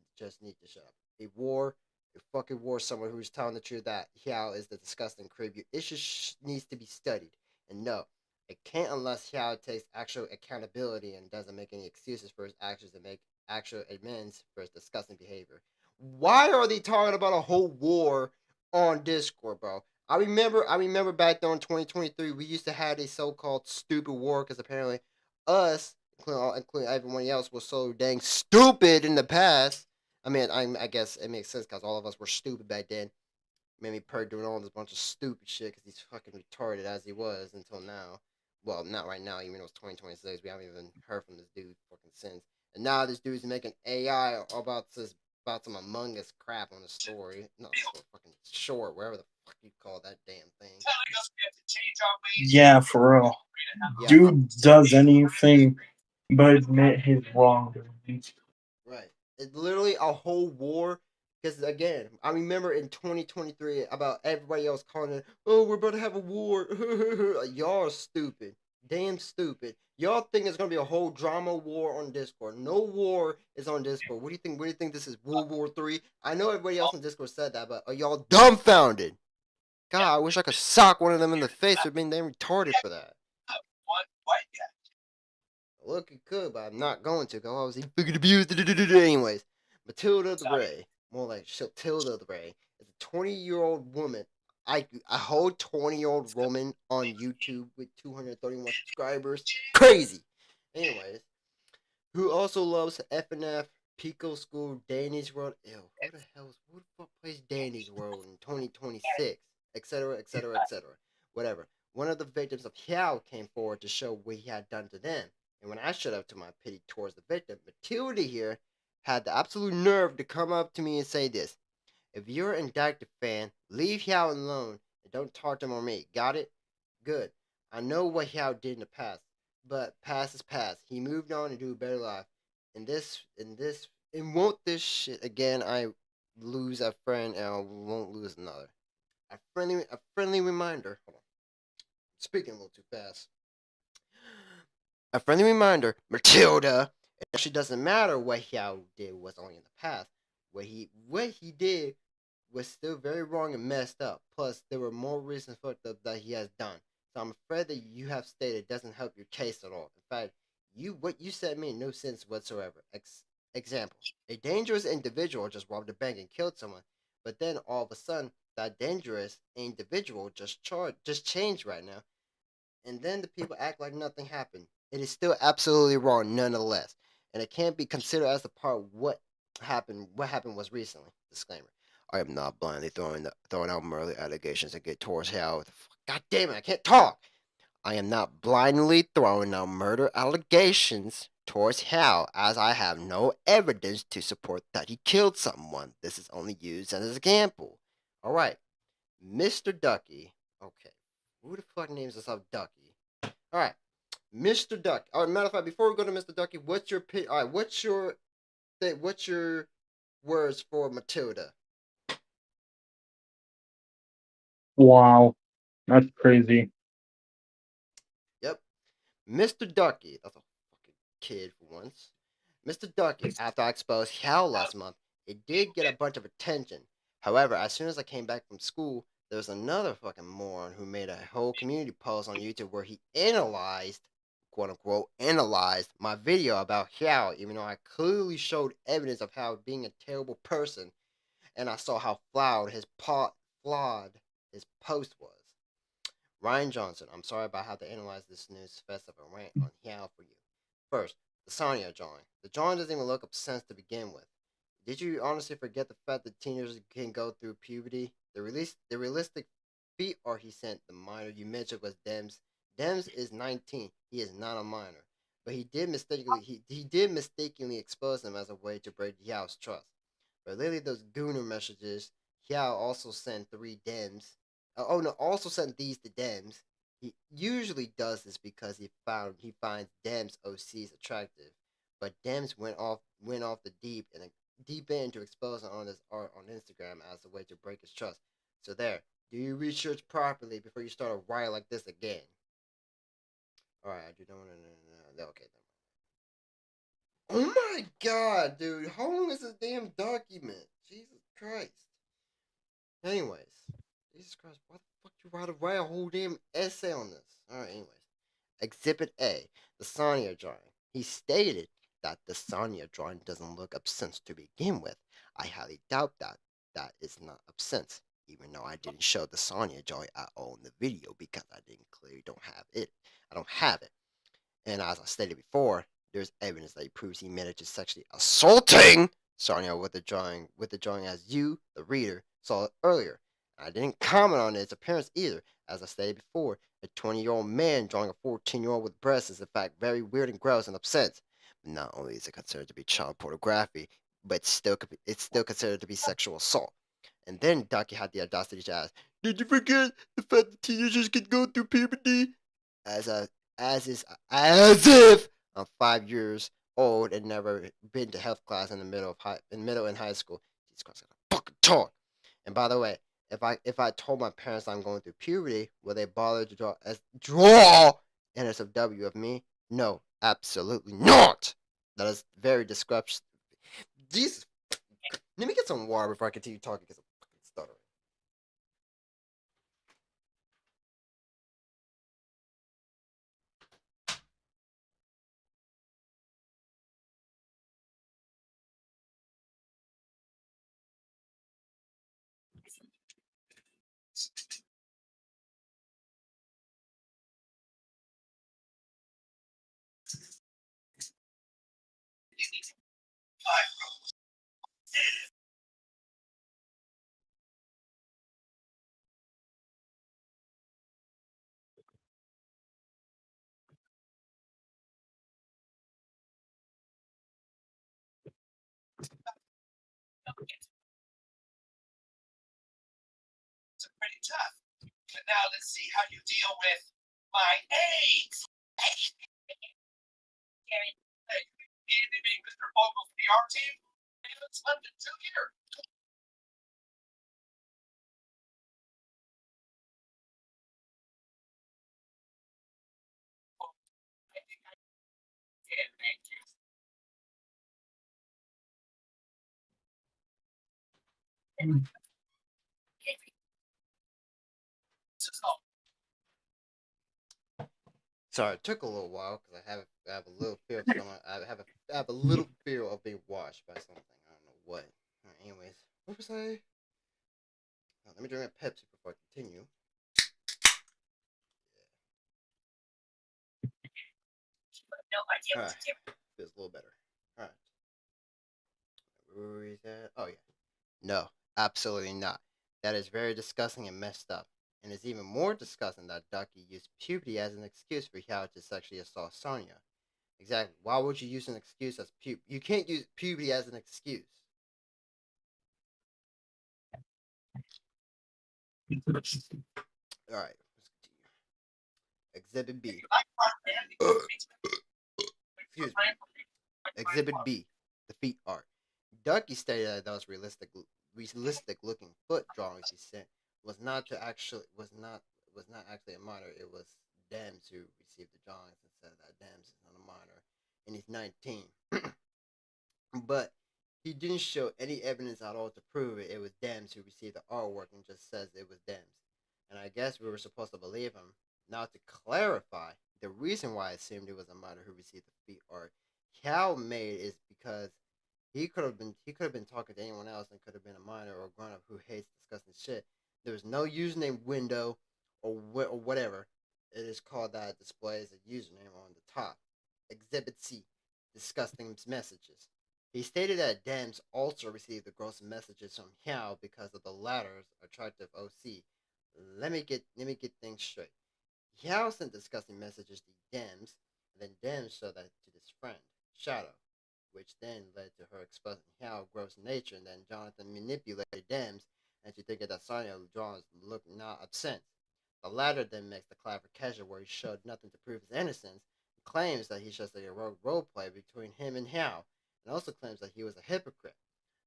need to shut up. A war, a fucking war. Someone who's telling the truth that Xiao is the disgusting creep. It just needs to be studied. And no, it can't unless Xiao takes actual accountability and doesn't make any excuses for his actions and make actual amends for his disgusting behavior. Why are they talking about a whole war on Discord, bro? I remember back there in 2023, we used to have a so-called stupid war because apparently us, including everyone else, was so dang stupid in the past. I mean, I guess it makes sense because all of us were stupid back then. Made me Perk doing all this bunch of stupid shit because he's fucking retarded as he was until now. Well, not right now, even though it's 2026. We haven't even heard from this dude fucking since. And now this dude's making AI about some Among Us crap on the story. Not story, fucking short, wherever the fuck you call that damn thing. Yeah, for real. Yeah, Dude does anything but admit his wrongdoings. right. It's literally a whole war. Because again, I remember in 2023 about everybody else calling it, oh, we're about to have a war. Y'all are stupid. Damn stupid. Y'all think it's gonna be a whole drama war on Discord. No war is on Discord. What do you think? What do you think this is? World War III? I know everybody else on Discord said that, but are y'all dumbfounded? God, I wish I could sock one of them in the face for being damn retarded for that. Look, it could, but I'm not going to, because I was fucking abused. Anyways, Matilda the Bray, more like Tilda the Bray, is a 20-year-old woman. A whole 20-year-old woman on YouTube with 231 subscribers. Crazy. Anyways, who also loves FNF, Pico School, Danny's World. Ew, who the fuck plays Danny's World in 2026? Etc. Etc. Etc. Whatever. One of the victims of Hiao came forward to show what he had done to them. And when I showed up to my pity towards the victim, Matilda here had the absolute nerve to come up to me and say this. If you're an Indactive fan, leave Hiao alone and don't talk to him or me. Got it? Good. I know what Hiao did in the past, but past is past. He moved on to do a better life. And won't this shit again? I lose a friend and I won't lose another. A friendly reminder. Hold on. Speaking a little too fast. A friendly reminder, Matilda. It actually doesn't matter what Xiao did was only in the past. What he did was still very wrong and messed up. Plus, there were more reasons fucked up that he has done. So I'm afraid that you have stated doesn't help your case at all. In fact, what you said made no sense whatsoever. Example: a dangerous individual just robbed a bank and killed someone, but then all of a sudden that dangerous individual just changed right now, and then the people act like nothing happened. It is still absolutely wrong, nonetheless, and it can't be considered as a part of what happened. What happened was recently. Disclaimer: I am not blindly throwing out murder allegations to get towards hell. God damn it, I can't talk. I am not blindly throwing out murder allegations towards Hal, as I have no evidence to support that he killed someone. This is only used as an example. Alright, Mr. Ducky. Okay, who the fuck names himself Ducky? Alright, Mr. Ducky. Alright, matter of fact, before we go to Mr. Ducky, what's your alright, what's your words for Matilda? Wow, that's crazy. Yep. Mr. Ducky. That's a fucking kid for once. Mr. Ducky, after I exposed Hal last month, it did get a bunch of attention. However, as soon as I came back from school, there was another fucking moron who made a whole community post on YouTube where he analyzed, quote unquote, analyzed my video about Hal, even though I clearly showed evidence of Hal being a terrible person, and I saw how flawed his post was. Ryan Johnson, I'm sorry about how to analyze this news festival rant on Hal for you. First, the Sonya drawing. The drawing doesn't even look up sense to begin with. Did you honestly forget the fact that teenagers can go through puberty? The realistic feat art he sent the minor you mentioned was Dems. Dems is 19. He is not a minor. But he did mistakenly expose him as a way to break Yao's trust. But lately those gooner messages, Yao also sent 3 Dems. Oh no, also sent these to Dems. He usually does this because he finds Dems OCs attractive. But Dems went off the deep end to expose him on his art on Instagram as a way to break his trust. So there, do your research properly before you start a riot like this again. Alright, I do not want to. Okay, then. Oh my god, dude. How long is this damn document? Jesus Christ. Anyways. Jesus Christ, why the fuck you write a whole damn essay on this? Alright, anyways. Exhibit A, the Sonya drawing. He stated that the Sonya drawing doesn't look obscene to begin with. I highly doubt that that is not obscene, even though I didn't show the Sonya drawing at all in the video because I didn't clearly don't have it. I don't have it. And as I stated before, there's evidence that he proves he managed to sexually assaulting Sonya with the drawing as you, the reader, saw it earlier. I didn't comment on its appearance either. As I stated before, a 20-year-old man drawing a 14-year-old with breasts is in fact very weird and gross and upsetting. But not only is it considered to be child pornography, but it's still considered to be sexual assault. And then Ducky had the audacity to ask, "Did you forget the fact that teenagers can go through puberty?" As a as if I'm 5 years old and never been to health class in the middle and high school. Jesus Christ, I fucking talk. And by the way, if I told my parents I'm going through puberty, will they bother to draw NSFW of me? No, absolutely not. That is very descriptive. Jesus, let me get some water before I continue talking because I'm fucking stuttering. Sorry, it took a little while because I have a little fear of someone. I have a little fear of being washed by something. I don't know what. Alright, anyways, what was I? Oh, let me drink a Pepsi before I continue. Alright, feels a little better. Alright, where is that? Oh yeah. No, absolutely not. That is very disgusting and messed up. And it's even more disgusting that Ducky used puberty as an excuse for how to sexually assault Sonya. Exactly. Why would you use an excuse as You can't use puberty as an excuse. All right. Let's continue. Exhibit B. Excuse me. Exhibit B. The feet art. Ducky stated that those realistic looking foot drawings he sent was not actually a minor. It was Dems who received the drawings and said that Dems is not a minor, and he's 19. But he didn't show any evidence at all to prove it. It was Dems who received the artwork and just says it was Dems. And I guess we were supposed to believe him. Now to clarify, the reason why I assumed it was a minor who received the feet art Cal made is because he could have been talking to anyone else and could have been a minor or a grown up who hates disgusting shit. There was no username window or whatever. It is called that displays a username on the top. Exhibit C, disgusting messages. He stated that Dems also received the gross messages from Hiao because of the latter's attractive OC. Let me get things straight. Hiao sent disgusting messages to Dems, and then Dems showed that to his friend, Shadow, which then led to her exposing Hiao's gross nature, and then Jonathan manipulated Dems into thinking that Sonya's drawings looked not absent. The latter then makes the clarification where he showed nothing to prove his innocence, and claims that he's just a heroic roleplay between him and Hiao, and also claims that he was a hypocrite.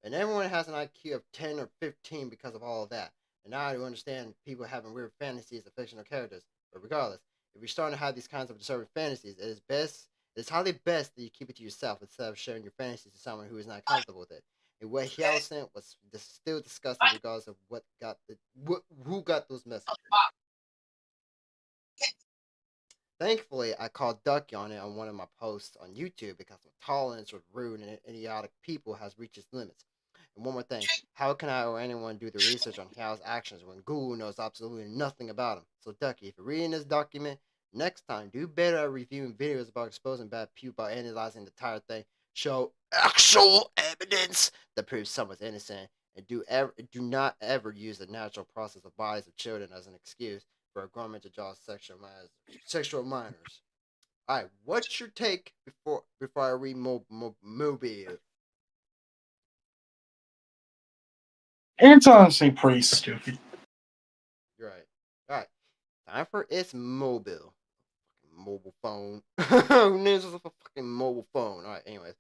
And everyone has an IQ of 10 or 15 because of all of that. And now I do understand people having weird fantasies of fictional characters. But regardless, if you're starting to have these kinds of disturbing fantasies, it's highly best that you keep it to yourself instead of sharing your fantasies to someone who is not comfortable with it. And what Hiao sent was still disgusting regardless of who got those messages. Thankfully, I called Ducky on it on one of my posts on YouTube because my tolerance with rude and idiotic people has reached its limits. And one more thing, how can I or anyone do the research on Hal's actions when Google knows absolutely nothing about him? So, Ducky, if you're reading this document, next time do better at reviewing videos about exposing bad people by analyzing the entire thing. Show actual evidence that proves someone's innocent, and do not ever use the natural process of bodies of children as an excuse for a government to draw sexual minors. All right, what's your take before I read Mobile? It's honestly pretty stupid. You're right. All right, time for its mobile. Mobile phone. Who names this a fucking mobile phone? All right, anyways.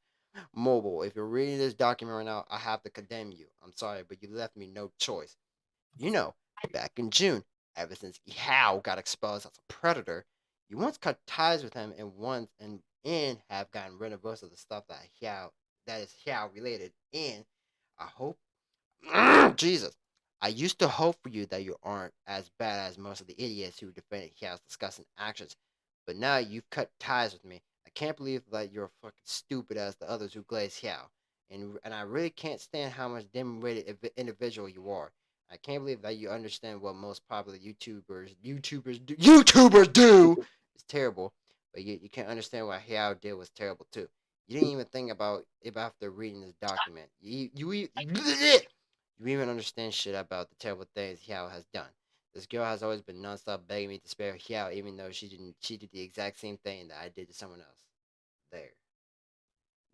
Mobile. If you're reading this document right now, I have to condemn you. I'm sorry, but you left me no choice. You know, back in June, ever since Hao got exposed as a predator, you once cut ties with him and have gotten rid of most of the stuff that is Hao related. And I hope Jesus. I used to hope for you that you aren't as bad as most of the idiots who defended Hiao's disgusting actions. But now you've cut ties with me. I can't believe that you're fucking stupid as the others who glaze Hiao. And I really can't stand how much dim-witted individual you are. I can't believe that you understand what most popular YouTubers do. It's terrible. But you can't understand what Hiao did was terrible too. You didn't even think about it after reading this document. You even understand shit about the terrible things Hiao has done. This girl has always been nonstop begging me to spare Hiao, even though she didn't. She did the exact same thing that I did to someone else. There,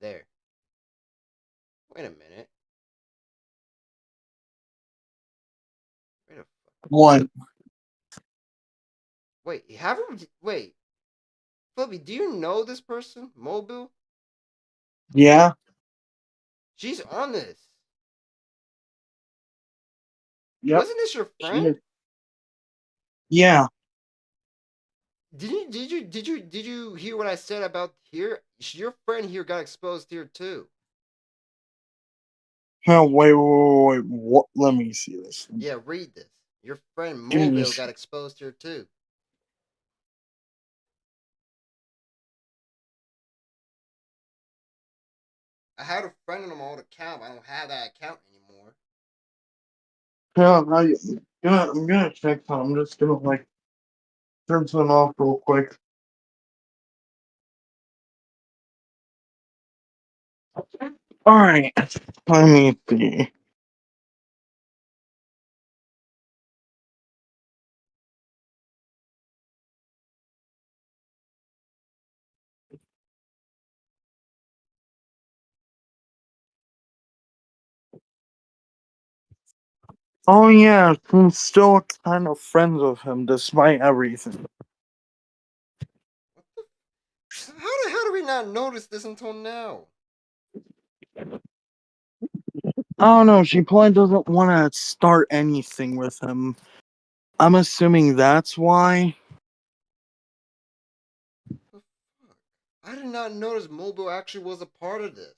there. Wait a minute. Wait a fuck. What? Wait, wait, Flippy, do you know this person, Mobile? Yeah. She's on this. Yep. Wasn't this your She friend? is. Yeah. Did you hear what I said about here? Your friend here got exposed here too. Oh, wait. What? Let me see this. Yeah, read this. Your friend Mobile Jesus. got exposed here too. I had a friend on my old account. But I don't have that account anymore. Yeah, I'm gonna check that. I'm just gonna like turn something off real quick. All right. Let me see. Oh yeah, I'm still kind of friends with him despite everything. What the? How the hell did we not notice this until now? I don't know. She probably doesn't want to start anything with him. I'm assuming that's why. What the fuck? I did not notice Mobile actually was a part of this.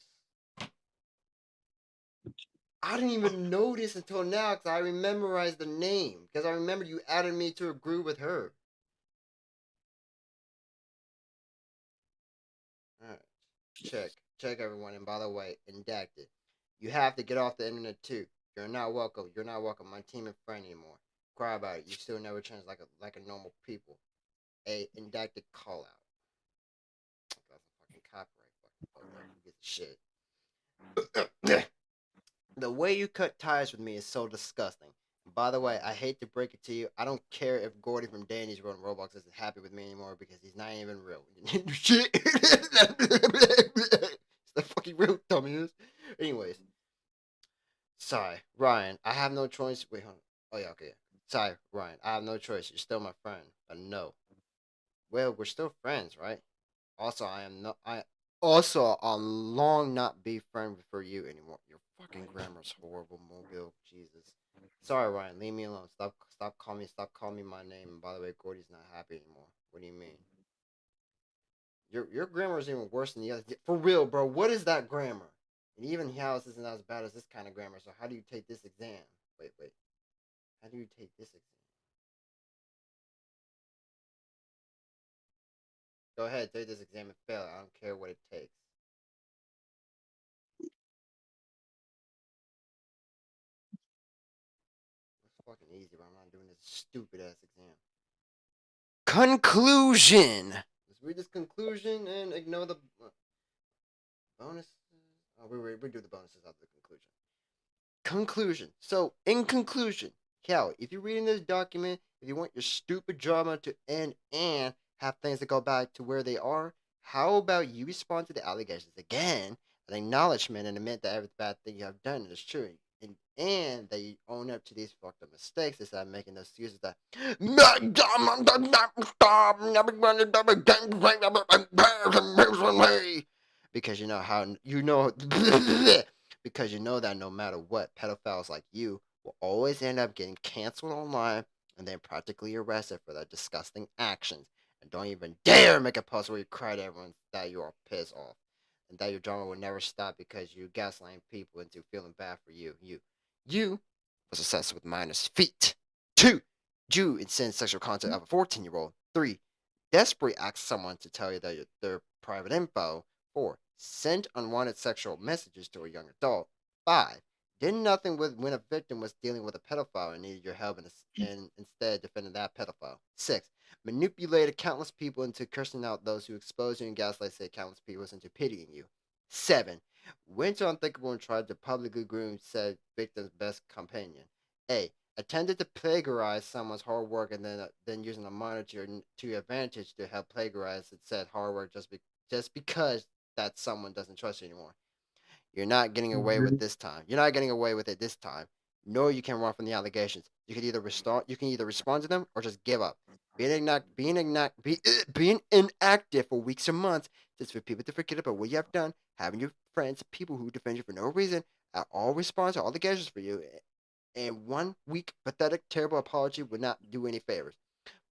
I didn't even notice until now because I memorized the name. Because I remember you added me to a group with her. Alright. Check everyone. And by the way, indacted. You have to get off the internet too. You're not welcome. You're not welcome. My team and friend anymore. Cry about it. You still never change like a normal people. A indacted call out. That's a fucking copyright fucking photo. Who gives a shit? The way you cut ties with me is so disgusting. And by the way, I hate to break it to you. I don't care if Gordy from Danny's Road and Roblox isn't happy with me anymore because he's not even real. Shit. It's the fucking real dumbass. Anyways, sorry, Ryan. I have no choice. Wait, hold on. Oh yeah, okay. Sorry, Ryan. I have no choice. You're still my friend. But no. Well, we're still friends, right? Also, I am not. I also I'll long not be friend for you anymore. Your fucking grammar's horrible, Mobile. Jesus. Sorry, Ryan. Leave me alone. Stop calling me my name. And by the way, Gordy's not happy anymore. What do you mean? Your grammar is even worse than the other. For real, bro. What is that grammar? And even House isn't as bad as this kind of grammar. So how do you take this exam? Wait. How do you take this exam? Go ahead, take this exam and fail. I don't care what it takes. It's fucking easy, but I'm not doing this stupid ass exam. Conclusion. Let's read this conclusion and ignore the bonuses. Oh, we do the bonuses after the conclusion. Conclusion. So, in conclusion, Cal, if you're reading this document, if you want your stupid drama to end and have things to go back to where they are, how about you respond to the allegations again, an acknowledgement, and admit that every bad thing you have done is true, and that you own up to these fucked up mistakes instead of making those excuses that because you know how you know because you know that no matter what, pedophiles like you will always end up getting canceled online and then practically arrested for their disgusting actions. And don't even dare make a post where you cry to everyone that you are pissed off. And that your drama will never stop because you gaslighting people into feeling bad for you. You was obsessed with minors' feet. 2. You insane sexual content of a 14-year-old. 3. Desperately ask someone to tell you that their private info. 4. Sent unwanted sexual messages to a young adult. 5. Did nothing with when a victim was dealing with a pedophile and needed your help and instead defended that pedophile. 6. Manipulated countless people into cursing out those who exposed you and gaslight said countless people into pitying you. 7. Went to unthinkable and tried to publicly groom said victim's best companion. 8. Attempted to plagiarize someone's hard work and then using a monitor to your advantage to help plagiarize said hard work just because that someone doesn't trust you anymore. You're not getting away with this time. You're not getting away with it this time. No, you can run from the allegations. You can either respond to them or just give up. Being inactive for weeks or months just for people to forget about what you have done. Having your friends, people who defend you for no reason, at all respond to all allegations for you, and one weak, pathetic, terrible apology would not do any favors.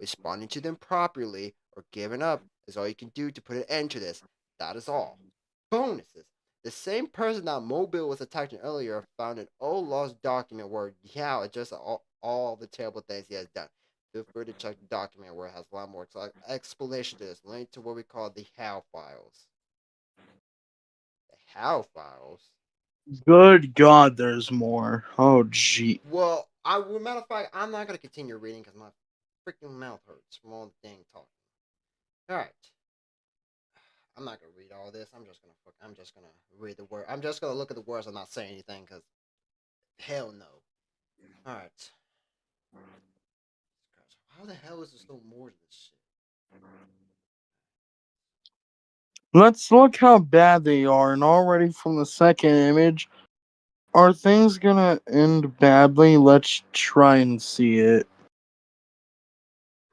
Responding to them properly or giving up is all you can do to put an end to this. That is all. Bonuses. The same person that Mobile was attacking earlier found an old lost document where Yao adjusts all the terrible things he has done. Feel free to check the document where it has a lot more explanation to this. Linked to what we call the How files. The How files? Good God, there's more. Oh, gee. Well, matter of fact, I'm not gonna continue reading because my freaking mouth hurts from all the dang talking. All right, I'm not gonna read all this. I'm just gonna read the word. I'm just gonna look at the words. I'm not saying anything because hell no. All right. How the hell is there still more to this shit? Let's look how bad they are. And already from the second image, Are things gonna end badly? Let's try and see it.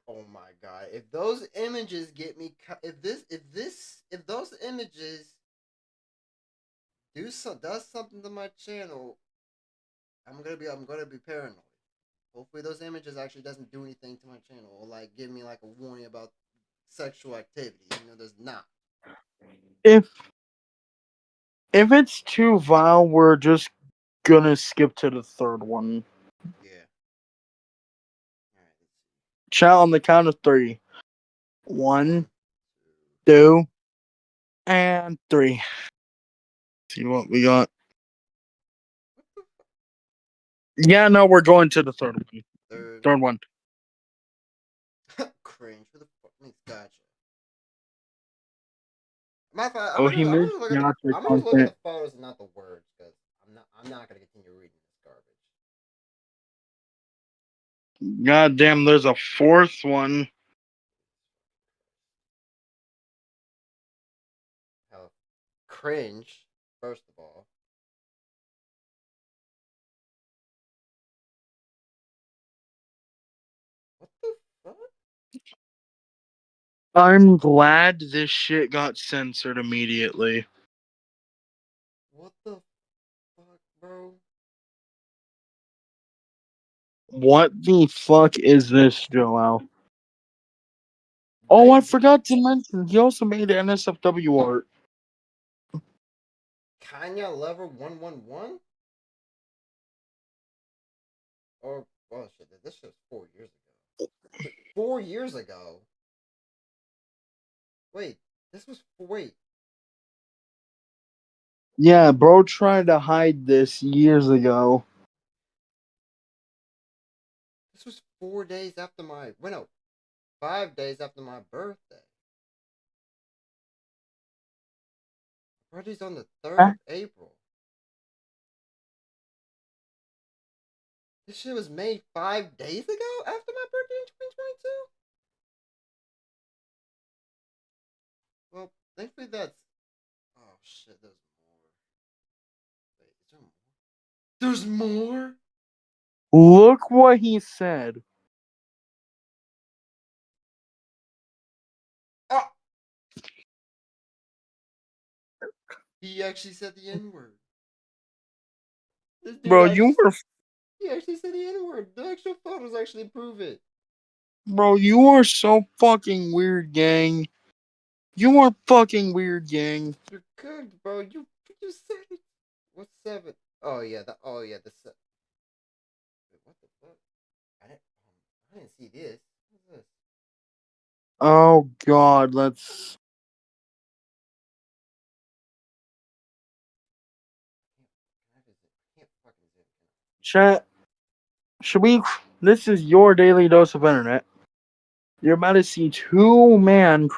Oh my god! If those images get me, if those images does something to my channel, I'm gonna be paranoid. Hopefully, those images actually doesn't do anything to my channel or like give me like a warning about sexual activity. There's not. If it's too vile, we're just gonna skip to the third one. Yeah. All right. Chat on the count of three. One, One, two, and three. See what we got. Yeah, no, we're going to the third one. third. Third one. Cringe. Who the fuck makes gotcha? Matter of fact, Oh, he I'm gonna made just look at gotcha I'm gonna just look at content. the photos and not the words because I'm not gonna continue reading this garbage. God damn, there's a fourth one. Hell, cringe. First of all, what the fuck? I'm glad this shit got censored immediately. What the fuck, bro? What the fuck is this, Joao? Oh, I forgot to mention, he also made NSFW art. Kanye Lover 111? Or oh shit, this shit was 4 years ago. Wait, 4 years ago? Wait, wait. Yeah, bro tried to hide this years ago. This was 4 days after no, 5 days after my birthday. My birthday's on the 3rd Huh? of April. This shit was made 5 days ago after my birthday in 2022? Well, thankfully that's. Oh shit, there's more. Wait, is there more? There's more? Look what he said. Oh! He actually said the N word. This dude Bro, you actually. were He actually said the N word. The actual photos actually prove it. Bro, you are so fucking weird, gang. You are fucking weird, gang. You're good, bro. You said it. What's 7? Oh yeah, the Wait, what the fuck? I didn't see this. What's this? Oh god, let's I can't fucking zoom. chat. Should we this is your daily dose of internet. You're about to see two men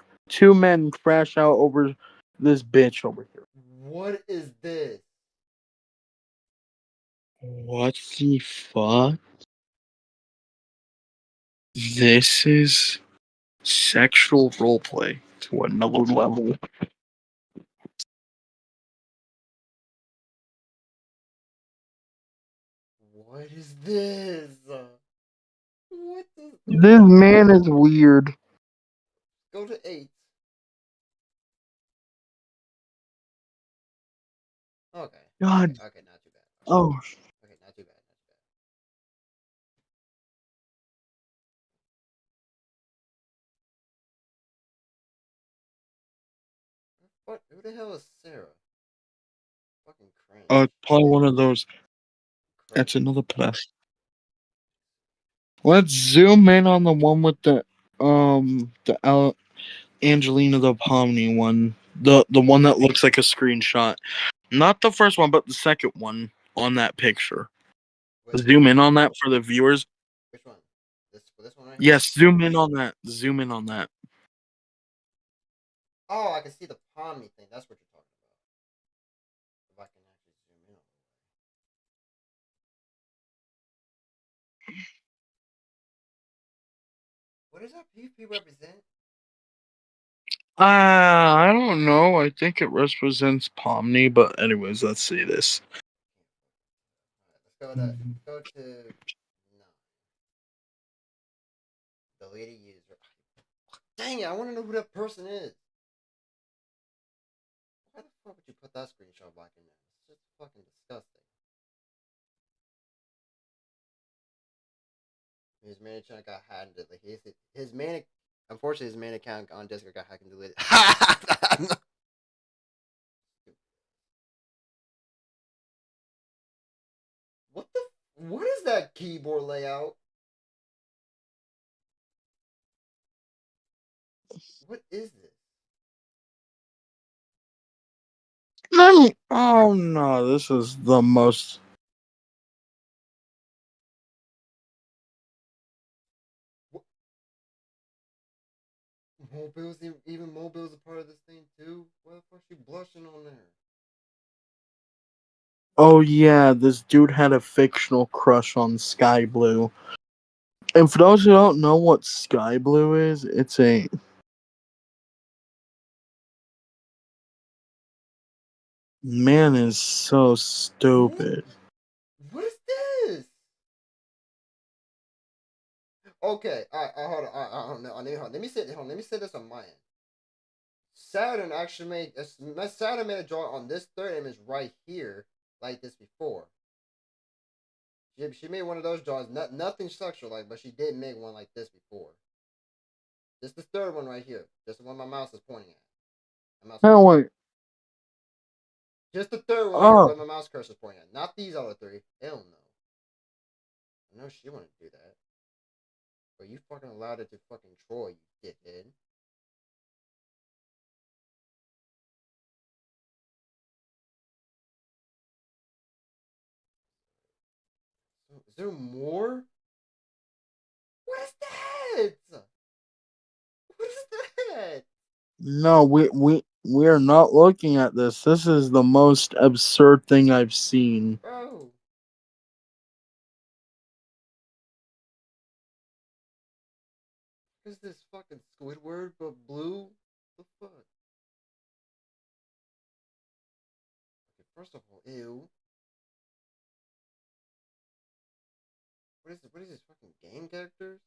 crash out over this bitch over here. What is this? What the fuck? This is sexual roleplay to another level. What is this? What the? This man is weird. Go to 8. Okay. God. Okay, not too bad. Oh, Okay, not too bad. What? Who the hell is Sarah? Fucking cringe. probably one of those. Cringe. That's another plus. Let's zoom in on the one with the Angelina the Pomni one. The one that looks like a screenshot. Not the first one, but the second one on that picture. Which one? Zoom in on that for the viewers. Which one? This one right here? Yes, zoom in on that. Zoom in on that. Oh, I can see the Pomni thing. That's what you're talking about. If I can actually zoom in on it. What does that PvP represent? I don't know. I think it represents Pomni, but anyways, let's see this. go to 9. Deleted user. Dang it! I want to know who that person is. Why the fuck would you put that screenshot back in there? It's just fucking disgusting. His main account got hacked. Like his main, unfortunately, his main account on Discord got hacked and deleted. What the? What is that keyboard layout? What is this? Oh no, this is the most. Mobile's even Mobile's a part of this thing too. Why the fuck she blushing on there? Oh yeah, this dude had a fictional crush on Sky Blue. And for those who don't know what Sky Blue is, it's a man is so stupid. What is this? Okay, hold on. I don't know. Let me say. Hold on, let me say this on my end. Saturn actually Saturn made a draw on this third image right here, like this before. She made one of those draws, nothing sexual like, but she did make one like this before. This is the third one right here. Just the one my mouse is pointing at. Oh wait. Just the third one Oh. where my mouse cursor is pointing at. Not these other 3. Hell no. I know she wouldn't do that. But you fucking allowed it to fucking troll, you dickhead. Is there more? What is that? What is that? No, we are not looking at this. This is the most absurd thing I've seen. Bro. What is this fucking Squidward but blue? What the fuck? Okay, first of all, ew. What is this fucking game characters?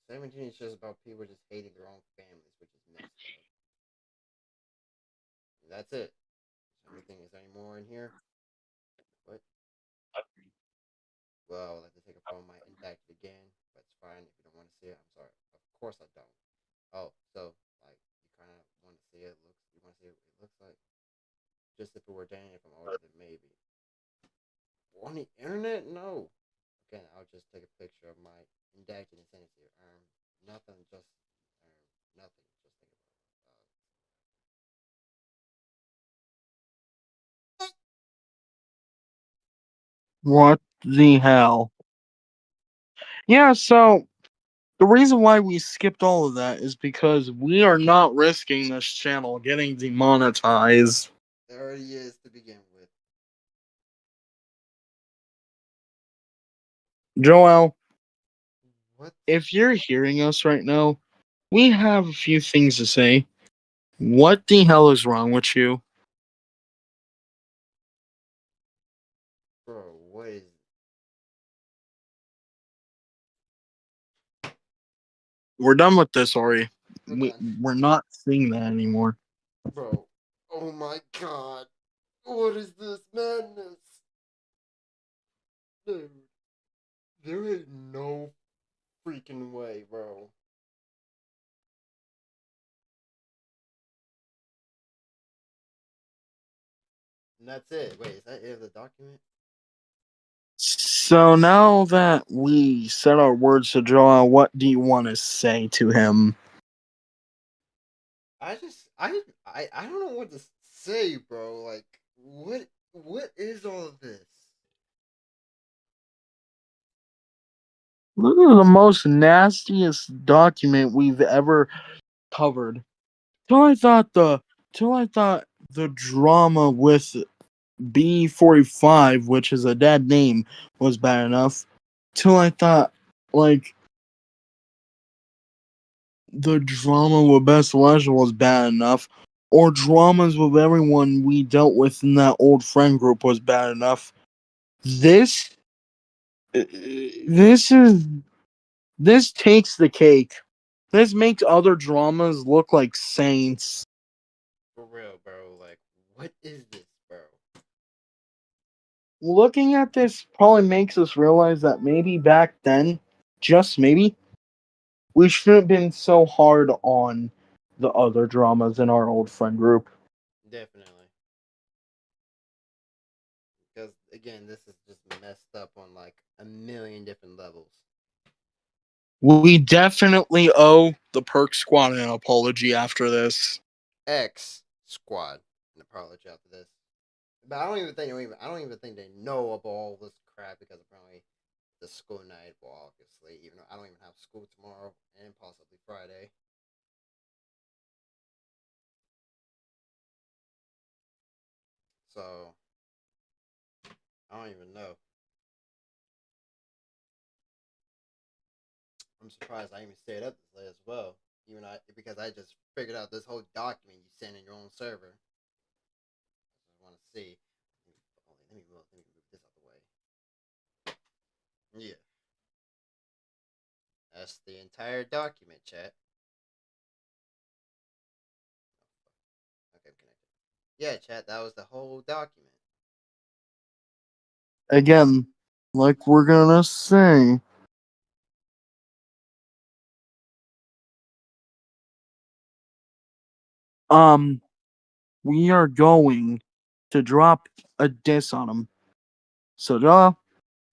17 is just about people just hating their own families, which is messed up. And that's it. Is there any more in here? What? Well, I have to take a photo of my indicted again. That's fine if you don't want to see it. I'm sorry. Of course I don't. Oh, so like you kind of want to see it? You want to see what it looks like? Just if it were Daniel from older, then maybe. On the internet? No. Okay, I'll just take a picture of my indicted and send it to you. Nothing. Just nothing. Just think about it. What the hell? Yeah, so the reason why we skipped all of that is because we are not risking this channel getting demonetized. There already is to begin with. Joel, What? if you're hearing us right now, we have a few things to say. What the hell is wrong with you? Bro, what is. We're done with this, Ori. We're done. We're not seeing that anymore. Bro, oh my god. What is this madness? Dude, there ain't no freaking way, bro. And that's it. Wait, is that it of the document? So now that we said our words to Joel, what do you want to say to him? I don't know what to say, bro. Like, what is all of this? This is the most nastiest document we've ever covered. Till I thought the drama with B45, which is a dead name, was bad enough. Till I thought, like, the drama with Best Selection was bad enough, or dramas with everyone we dealt with in that old friend group was bad enough. This, this is this takes the cake. This makes other dramas look like saints. For real, bro. Like, what is this, bro? Looking at this probably makes us realize that maybe back then, just maybe, we shouldn't have been so hard on the other dramas in our old friend group. Definitely. Because again, this is just messed up on like a million different levels. We definitely owe the Perk Squad an apology after this. X Squad an apology after this. But I don't even think they know about all this crap because apparently the school night will obviously, even though I don't even have school tomorrow and possibly Friday. So I don't even know. I'm surprised I even stayed up this late as well. Even because I just figured out this whole document you send in your own server. I just want to see. Let me move this out the way. Yeah, that's the entire document, chat. Okay, I'm connected. Yeah, chat. That was the whole document. Again, like we're gonna say, um, we are going to drop a diss on him. So,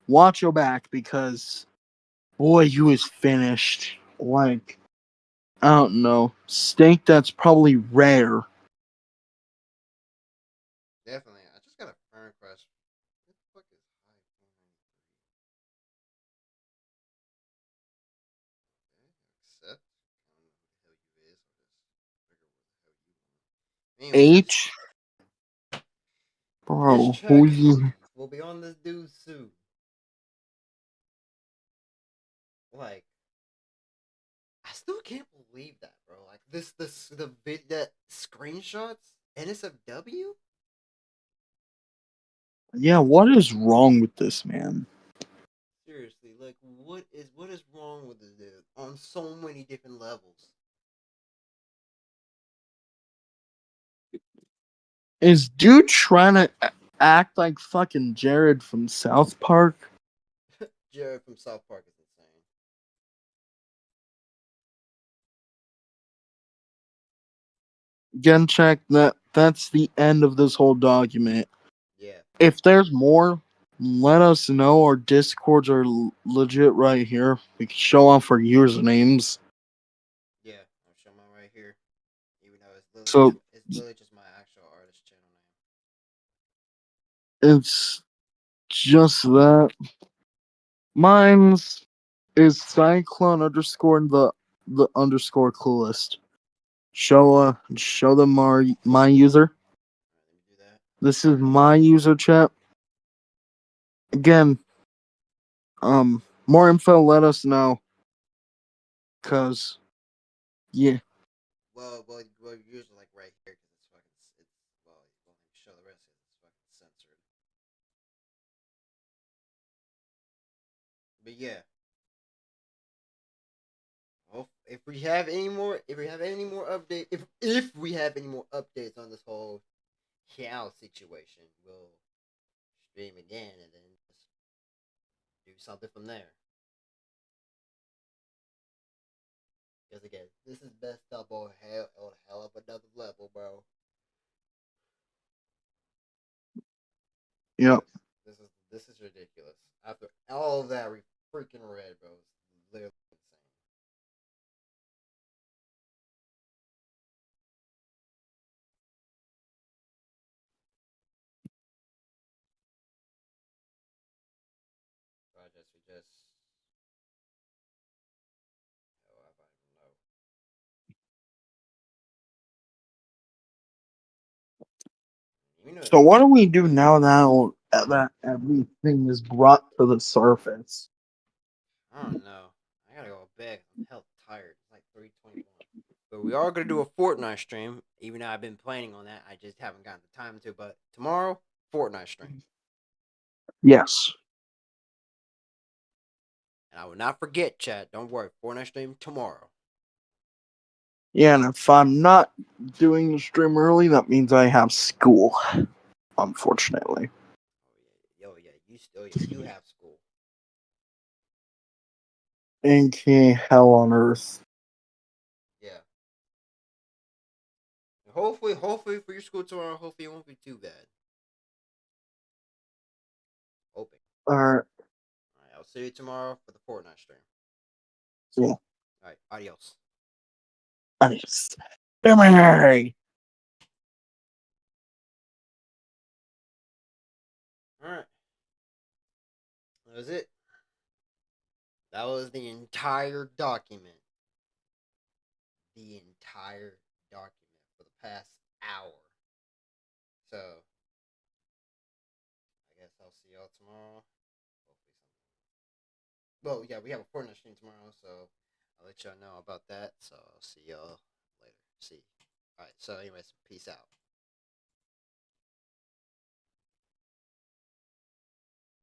watch your back because, boy, you is finished. Like, I don't know, steak that's probably rare. Definitely. I just got a friend request. What the fuck is high 493? Okay, accept. I don't know who the hell you is. I'll just figure what the hell you want. Anyways, H, this bro, who track you? will be on this dude soon. Like, I still can't believe that, bro. Like the screenshots NSFW. Yeah, what is wrong with this man? Seriously, like what is wrong with this dude on so many different levels? Is dude trying to act like fucking Jared from South Park? Jared from South Park is insane. Again, check that's the end of this whole document. Yeah, If there's more, let us know. Our discords are legit right here. We can show off our usernames. yeah. I'll show mine right here. Even though So it's literally just my actual artist channel it's just that. Mine's is Cyclone underscore the underscore coolest. Show them my user. name. Alright, let me do that. This is my user chat. Again, more info, let us know. Cause yeah. Well, usually like right here because it's fucking well, show the rest of it. It's fucking censored. But yeah, well, if we have any more update, if we have any more updates on this whole Joao situation, we'll stream again and then just do something from there. Because again, this is best up on hell of another level, bro. Yep. This is ridiculous. After all of that we freaking read, bro, it's literally insane. So we just hell, I don't even know. You know, So what do we do now that everything is brought to the surface? I don't know. I gotta go to bed. I'm hell tired. It's like 3:21. But we are gonna do a Fortnite stream, even though I've been planning on that. I just haven't gotten the time to. But tomorrow, Fortnite stream, Yes. and I will not forget, chat. Don't worry, Fortnite stream tomorrow. Yeah, and if I'm not doing the stream early, that means I have school. Unfortunately. Oh yeah, you have school. Okay, hell on earth. Yeah. Hopefully for your school tomorrow, hopefully it won't be too bad. Hoping. Alright, All right, I'll see you tomorrow for the Fortnite stream. yeah. All right, adios. Adios. Bye. All right, that was it. That was the entire document. The entire document for the past hour. So, I guess I'll see y'all tomorrow. Hopefully something. Well, yeah, we have a Fortnite stream tomorrow, so I'll let y'all know about that. So I'll see y'all later. See. All right. So, anyways, peace out.